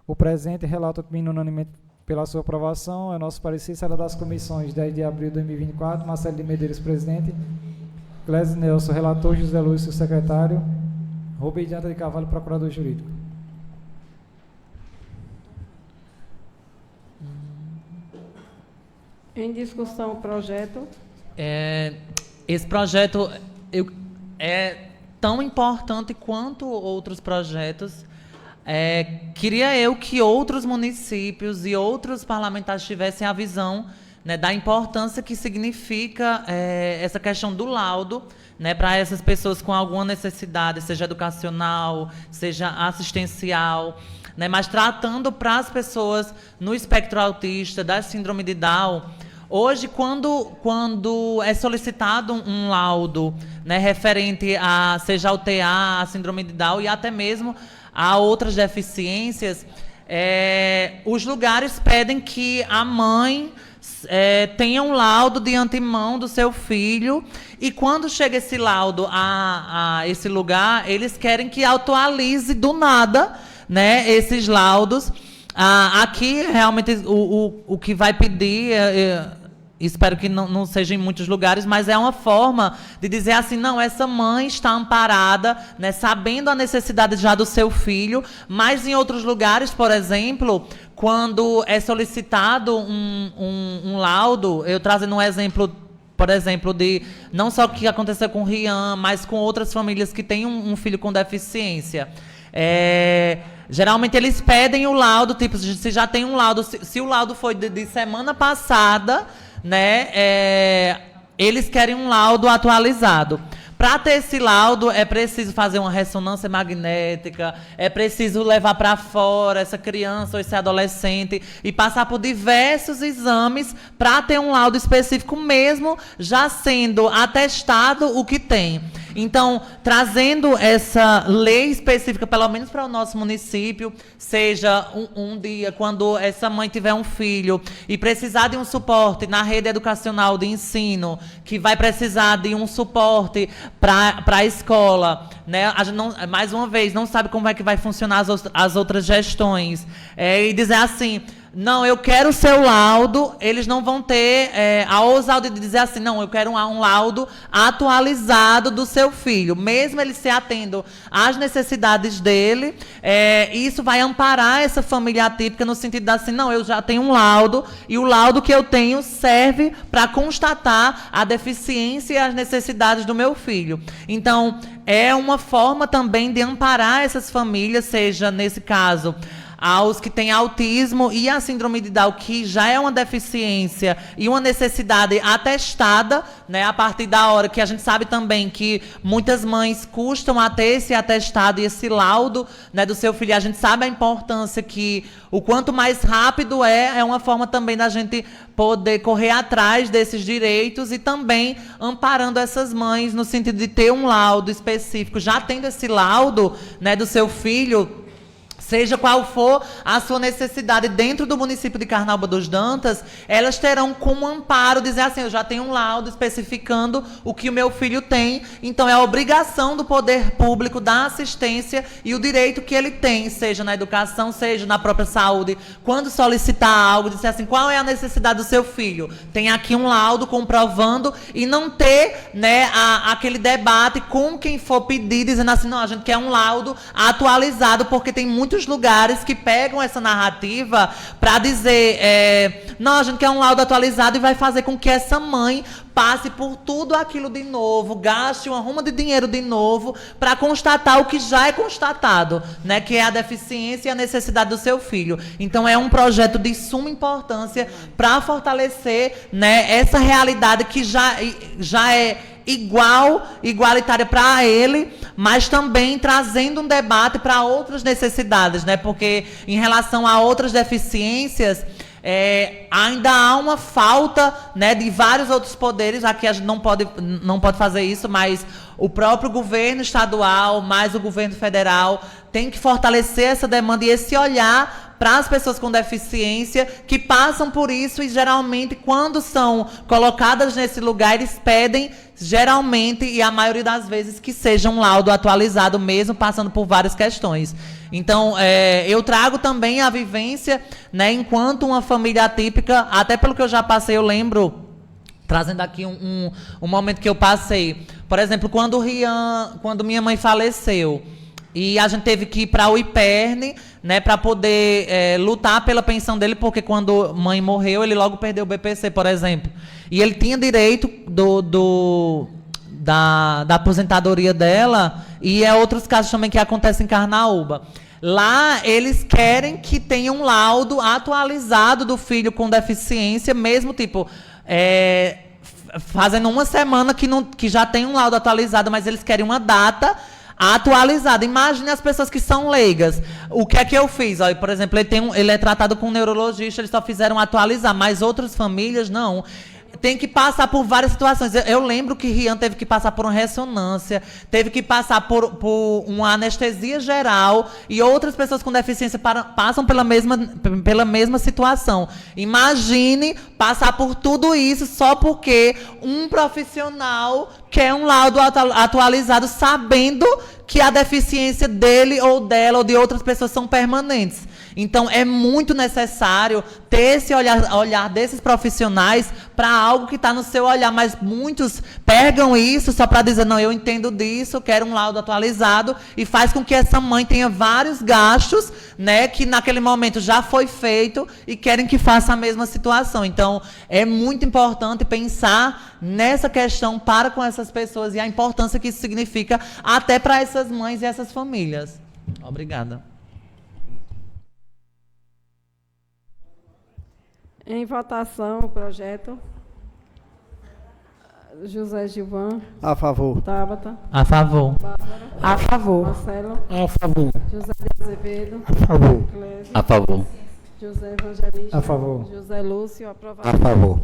O presente relato opina unanimemente pela sua aprovação. É nosso parecer, será das comissões 10 de abril de 2024, Marcelo de Medeiros, presidente, Clésio Nelson, relator, José Lúcio, secretário, Rubem de Anta de Carvalho, procurador jurídico. Em discussão o projeto. Esse projeto é tão importante quanto outros projetos. Queria eu que outros municípios e outros parlamentares tivessem a visão, né, da importância que significa essa questão do laudo, né, para essas pessoas com alguma necessidade, seja educacional, seja assistencial, né, mas tratando para as pessoas no espectro autista, da síndrome de Down. Hoje, quando é solicitado um laudo, né, referente a seja ao TA, a síndrome de Down e até mesmo a outras deficiências, os lugares pedem que a mãe tenha um laudo de antemão do seu filho, e quando chega esse laudo a esse lugar, eles querem que atualize do nada, né, esses laudos. Aqui, realmente, o que vai pedir, espero que não seja em muitos lugares, mas é uma forma de dizer assim, não, essa mãe está amparada, né, sabendo a necessidade já do seu filho, mas em outros lugares, por exemplo, quando é solicitado um laudo, eu trazendo um exemplo, por exemplo, de não só o que aconteceu com o Rian, mas com outras famílias que têm um filho com deficiência. Geralmente eles pedem o laudo, tipo, se já tem um laudo, se o laudo foi de semana passada, né, eles querem um laudo atualizado. Para ter esse laudo, é preciso fazer uma ressonância magnética, é preciso levar para fora essa criança ou esse adolescente e passar por diversos exames para ter um laudo específico, mesmo já sendo atestado o que tem. Então, trazendo essa lei específica, pelo menos para o nosso município, seja um dia, quando essa mãe tiver um filho e precisar de um suporte na rede educacional de ensino, que vai precisar de um suporte para a escola, né? A gente não, mais uma vez, não sabe como é que vai funcionar as outras gestões. E dizer assim, não, eu quero o seu laudo, eles não vão ter a ousadia de dizer assim, não, eu quero um laudo atualizado do seu filho, mesmo ele se atendo às necessidades dele, isso vai amparar essa família atípica no sentido de assim, não, eu já tenho um laudo, e o laudo que eu tenho serve para constatar a deficiência e as necessidades do meu filho. Então, é uma forma também de amparar essas famílias, seja, nesse caso, aos que têm autismo e a síndrome de Down, que já é uma deficiência e uma necessidade atestada, né, a partir da hora que a gente sabe também que muitas mães custam a ter esse atestado e esse laudo, né, do seu filho. A gente sabe a importância que o quanto mais rápido é uma forma também da gente poder correr atrás desses direitos e também amparando essas mães no sentido de ter um laudo específico, já tendo esse laudo, né, do seu filho, seja qual for a sua necessidade dentro do município de Carnaúba dos Dantas, elas terão como amparo dizer assim, eu já tenho um laudo especificando o que o meu filho tem, então é a obrigação do poder público dar assistência e o direito que ele tem, seja na educação, seja na própria saúde, quando solicitar algo, dizer assim, qual é a necessidade do seu filho? Tem aqui um laudo comprovando e não ter, né, aquele debate com quem for pedir, dizendo assim, não, a gente quer um laudo atualizado, porque tem muitos lugares que pegam essa narrativa para dizer, não, a gente quer um laudo atualizado e vai fazer com que essa mãe passe por tudo aquilo de novo, gaste uma ruma de dinheiro de novo para constatar o que já é constatado, né, que é a deficiência e a necessidade do seu filho. Então é um projeto de suma importância para fortalecer, né, essa realidade que já é igualitária para ele, mas também trazendo um debate para outras necessidades, né? Porque em relação a outras deficiências, ainda há uma falta, né, de vários outros poderes. Aqui a gente não pode fazer isso, mas o próprio governo estadual, mais o governo federal, tem que fortalecer essa demanda e esse olhar para as pessoas com deficiência que passam por isso e geralmente quando são colocadas nesse lugar eles pedem geralmente e a maioria das vezes que seja um laudo atualizado mesmo passando por várias questões. Então eu trago também a vivência, né, enquanto uma família atípica, até pelo que eu já passei, eu lembro, trazendo aqui um momento que eu passei, por exemplo, quando minha mãe faleceu, e a gente teve que ir para o IPERN, né, para poder lutar pela pensão dele, porque quando mãe morreu, ele logo perdeu o BPC, por exemplo. E ele tinha direito da aposentadoria dela, e outros casos também que acontecem em Carnaúba. Lá, eles querem que tenha um laudo atualizado do filho com deficiência, mesmo tipo... fazendo uma semana que já tem um laudo atualizado, mas eles querem uma data atualizada. Imagine as pessoas que são leigas. O que é que eu fiz? Olha, por exemplo, ele é tratado com um neurologista, eles só fizeram atualizar, mas outras famílias não. Tem que passar por várias situações. Eu lembro que Rian teve que passar por uma ressonância, teve que passar por uma anestesia geral e outras pessoas com deficiência passam pela mesma situação. Imagine passar por tudo isso só porque um profissional quer um laudo atualizado sabendo que a deficiência dele ou dela ou de outras pessoas são permanentes. Então, é muito necessário ter esse olhar desses profissionais para algo que está no seu olhar, mas muitos pegam isso só para dizer, não, eu entendo disso, quero um laudo atualizado, e faz com que essa mãe tenha vários gastos, né, que naquele momento já foi feito e querem que faça a mesma situação. Então, é muito importante pensar nessa questão para com essas pessoas e a importância que isso significa até para essas mães e essas famílias. Obrigada. Em votação, o projeto. José Gilvan. A favor. Tabata. A favor. Bárbara. A favor. Marcelo. A favor. José de Azevedo. A favor. Clésio. A favor. José Evangelista. A favor. José Lúcio. Aprovado. A favor.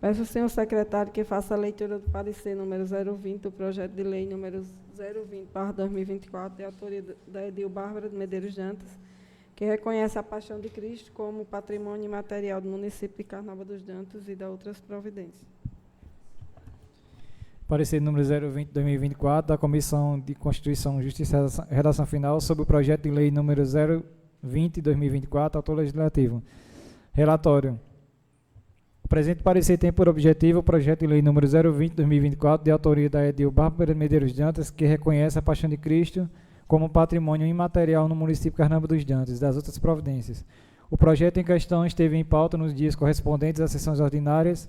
Peço ao senhor secretário que faça a leitura do parecer número 020, do projeto de lei número 020/2024, de autoria da Edil Bárbara de Medeiros Dantas, que reconhece a Paixão de Cristo como patrimônio imaterial do município de Carnaúba dos Dantas e da outras providências. Parecer número 020/2024 da Comissão de Constituição, Justiça e Redação Final sobre o projeto de lei número 020/2024, autor legislativo. Relatório. O presente parecer tem por objetivo o projeto de lei número 020/2024, de autoria da Edil Bárbara de Medeiros Dantas, que reconhece a Paixão de Cristo como patrimônio imaterial no município de Carnaúba dos Dantas e das outras providências. O projeto em questão esteve em pauta nos dias correspondentes às sessões ordinárias,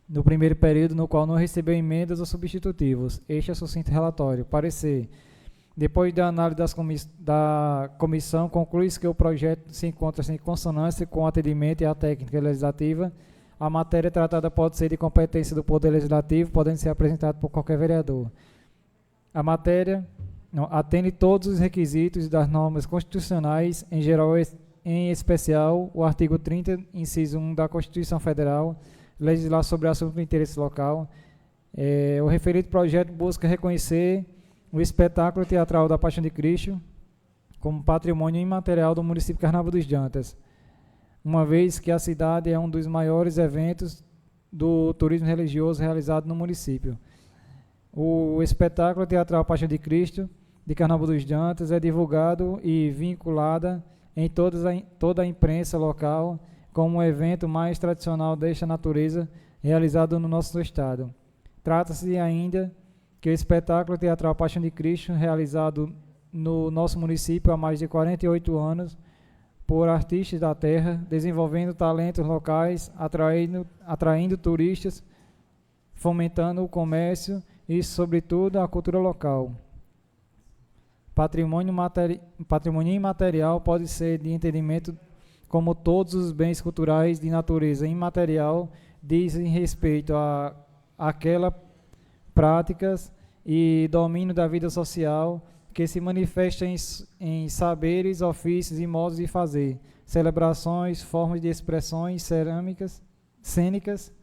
no primeiro período, no qual não recebeu emendas ou substitutivos. Este é o sucinto relatório. Parecer. Depois da análise da comissão, conclui-se que o projeto se encontra em consonância com o atendimento e a técnica legislativa. A matéria tratada pode ser de competência do Poder Legislativo, podendo ser apresentada por qualquer vereador. A matéria atende todos os requisitos das normas constitucionais, em geral, em especial, o artigo 30, inciso 1 da Constituição Federal, legislar sobre assunto de interesse local. O referido projeto busca reconhecer o espetáculo teatral da Paixão de Cristo como patrimônio imaterial do município de Carnaval dos Jantas, uma vez que a cidade é um dos maiores eventos do turismo religioso realizado no município. O espetáculo teatral Paixão de Cristo de Carnaval dos Jantas é divulgado e vinculado em toda a imprensa local como um evento mais tradicional desta natureza realizado no nosso estado. Trata-se ainda que o espetáculo teatral Paixão de Cristo, realizado no nosso município há mais de 48 anos, por artistas da terra, desenvolvendo talentos locais, atraindo turistas, fomentando o comércio e, sobretudo, a cultura local. Patrimônio imaterial pode ser de entendimento como todos os bens culturais de natureza imaterial dizem respeito a aquela práticas e domínio da vida social que se manifesta em saberes, ofícios e modos de fazer, celebrações, formas de expressões cerâmicas, cênicas,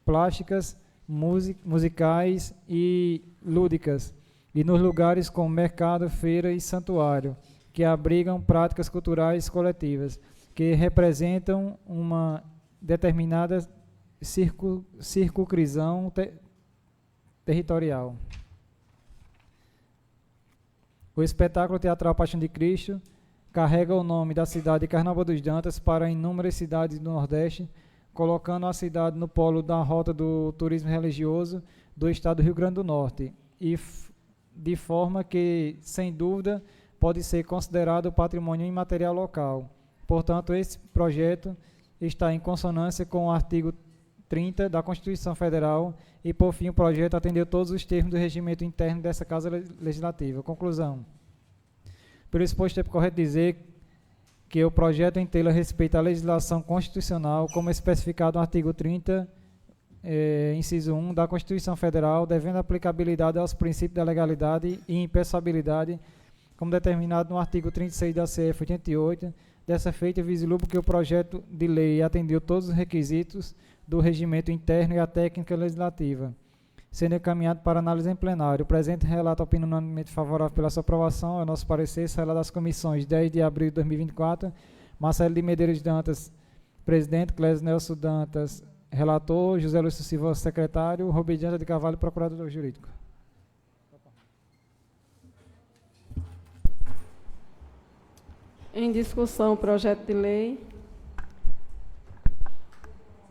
plásticas, musicais e lúdicas, e nos lugares como mercado, feira e santuário, que abrigam práticas culturais coletivas, que representam uma determinada circunscrição territorial. O espetáculo teatral Paixão de Cristo carrega o nome da cidade de Carnaval dos Jantas para inúmeras cidades do Nordeste, colocando a cidade no polo da rota do turismo religioso do estado do Rio Grande do Norte, e de forma que, sem dúvida, pode ser considerado patrimônio imaterial local. Portanto, esse projeto está em consonância com o artigo 30 da Constituição Federal e, por fim, o projeto atendeu todos os termos do regimento interno dessa Casa Legislativa. Conclusão. Pelo exposto, é correto dizer que o projeto inteiro respeita a legislação constitucional, como especificado no artigo 30, inciso 1 da Constituição Federal, devendo aplicabilidade aos princípios da legalidade e impessoabilidade, como determinado no artigo 36 da CF 88. Dessa feita, vislumbro que o projeto de lei atendeu todos os requisitos do regimento interno e a técnica legislativa, sendo encaminhado para análise em plenário. O presente relato opina unanimemente favorável pela sua aprovação. É o nosso parecer, sala das comissões 10 de abril de 2024, Marcelo de Medeiros Dantas, presidente, Clésio Nelson Dantas, relator, José Lúcio Silva, secretário, Robedianta de Carvalho, procurador jurídico. Em discussão, o projeto de lei.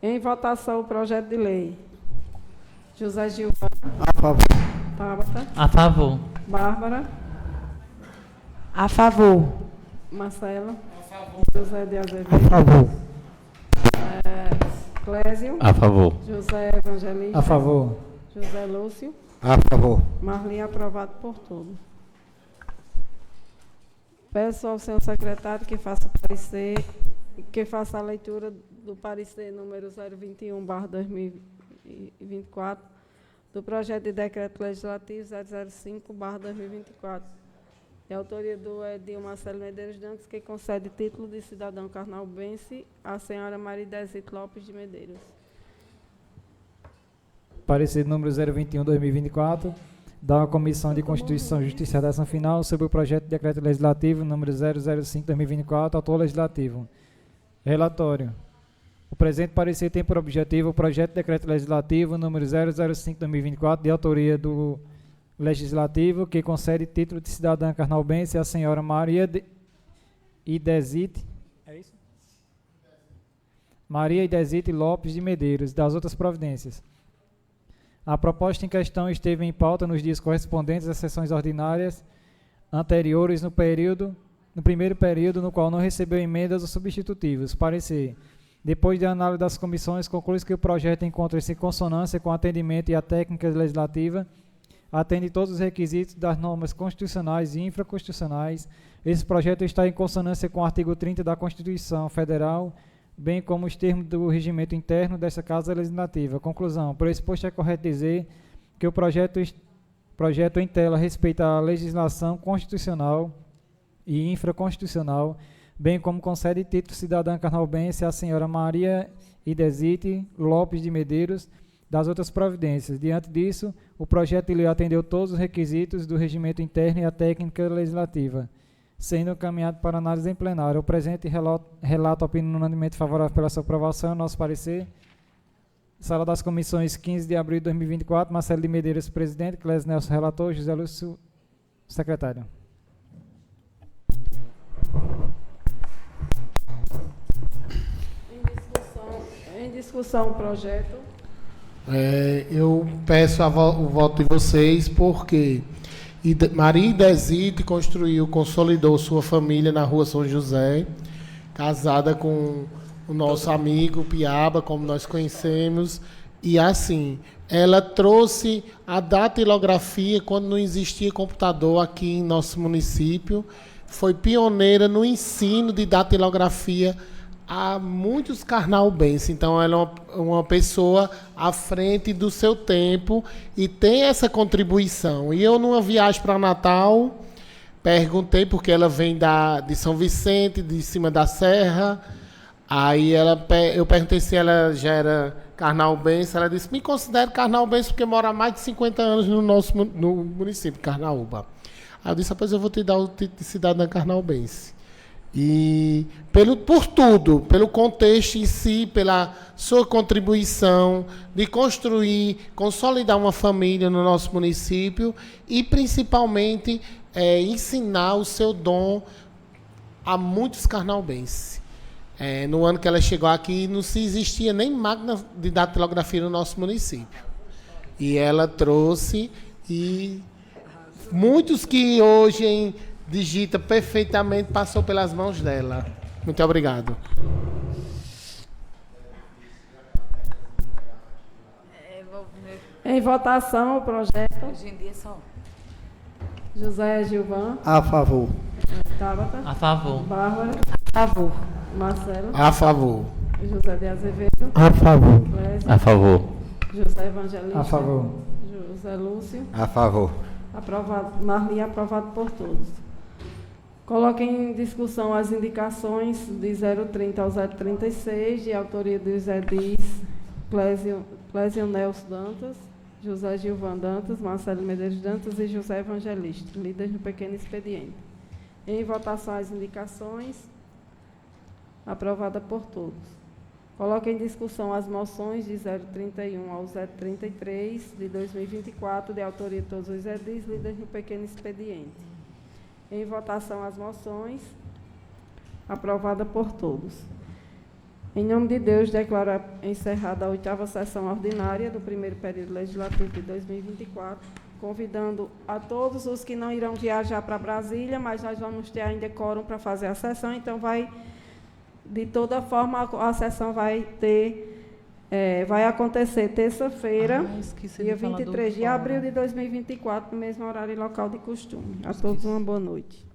Em votação, o projeto de lei. José Gilvan. A favor. Tabata. A favor. Bárbara. A favor. Marcelo. A favor. José de Azevedo. A favor. Clésio. A favor. José Evangelista. A favor. José Lúcio. A favor. Marli, aprovado por todos. Peço ao senhor secretário que faça a leitura do parecer número 021/2024 do projeto de decreto legislativo 005/2024, de autoria do Edil Marcelo Medeiros Dantas, que concede título de cidadão carnaubense à senhora Maria Desite Lopes de Medeiros. Parecer número 021/2024 da Comissão de Constituição, Justiça e Redação Final sobre o projeto de decreto legislativo número 005/2024, autor legislativo. Relatório. O presente parecer tem por objetivo o projeto de decreto legislativo número 005/2024, de autoria do Legislativo, que concede título de cidadã carnaubense à senhora Maria Idesite Lopes de Medeiros, das outras providências. A proposta em questão esteve em pauta nos dias correspondentes às sessões ordinárias anteriores no no primeiro período, no qual não recebeu emendas ou substitutivos. Parecer. Depois de análise das comissões, conclui que o projeto encontra-se em consonância com o atendimento e a técnica legislativa, atende todos os requisitos das normas constitucionais e infraconstitucionais. Esse projeto está em consonância com o artigo 30 da Constituição Federal, bem como os termos do regimento interno dessa Casa Legislativa. Conclusão. Por exposto, é correto dizer que o projeto em tela respeita a legislação constitucional e infraconstitucional, bem como concede título cidadã carnaubense à senhora Maria Idesite Lopes de Medeiros, das outras providências. Diante disso, o projeto de lei atendeu todos os requisitos do regimento interno e a técnica legislativa, sendo encaminhado para análise em plenário. O presente relato opinião unanimemente favorável pela sua aprovação. Nosso parecer. Sala das Comissões, 15 de abril de 2024. Marcelo de Medeiros, presidente. Clésio Nelson, relator. José Lúcio, secretário. Em discussão o projeto. Eu peço o voto de vocês porque Maria Idesite consolidou sua família na Rua São José, casada com o nosso amigo Piaba, como nós conhecemos, e assim, ela trouxe a datilografia quando não existia computador aqui em nosso município, foi pioneira no ensino de datilografia a muitos carnaubenses. Então, ela é uma pessoa à frente do seu tempo e tem essa contribuição. E eu, numa viagem para Natal, perguntei, porque ela vem de São Vicente, de cima da serra. Aí eu perguntei se ela já era carnaubense. Ela disse: me considero carnaubense porque mora há mais de 50 anos no município, Carnaúba. Aí eu disse: pois eu vou te dar o título de cidadã carnaubense. E por tudo, pelo contexto em si, pela sua contribuição de construir, consolidar uma família no nosso município e principalmente ensinar o seu dom a muitos carnaubenses. No ano que ela chegou aqui, não se existia nem máquina de datilografia no nosso município. E ela trouxe, e muitos que hoje digita perfeitamente, passou pelas mãos dela. Muito obrigado. Em votação o projeto. Hoje em dia só. José Gilvan. A favor. Tabata. A favor. Bárbara. A favor. Marcelo. A favor. José de Azevedo. A favor. Clésio. A favor. José Evangelista. A favor. José Lúcio. A favor. Aprovado. Marli, aprovado por todos. Coloque em discussão as indicações de 030 ao 036, de autoria do José Dias, Clésio Nelson Dantas, José Gilvan Dantas, Marcelo Medeiros Dantas e José Evangelista, lidas no pequeno expediente. Em votação as indicações, aprovada por todos. Coloque em discussão as moções de 031 ao 033, de 2024, de autoria de todos os edis, lidas no pequeno expediente. Em votação as moções, aprovada por todos. Em nome de Deus, declaro encerrada a 8ª sessão ordinária do primeiro período legislativo de 2024, convidando a todos os que não irão viajar para Brasília, mas nós vamos ter ainda quórum para fazer a sessão, então de toda forma, a sessão vai acontecer terça-feira, dia 23 de abril de 2024, no mesmo horário e local de costume. A todos uma boa noite.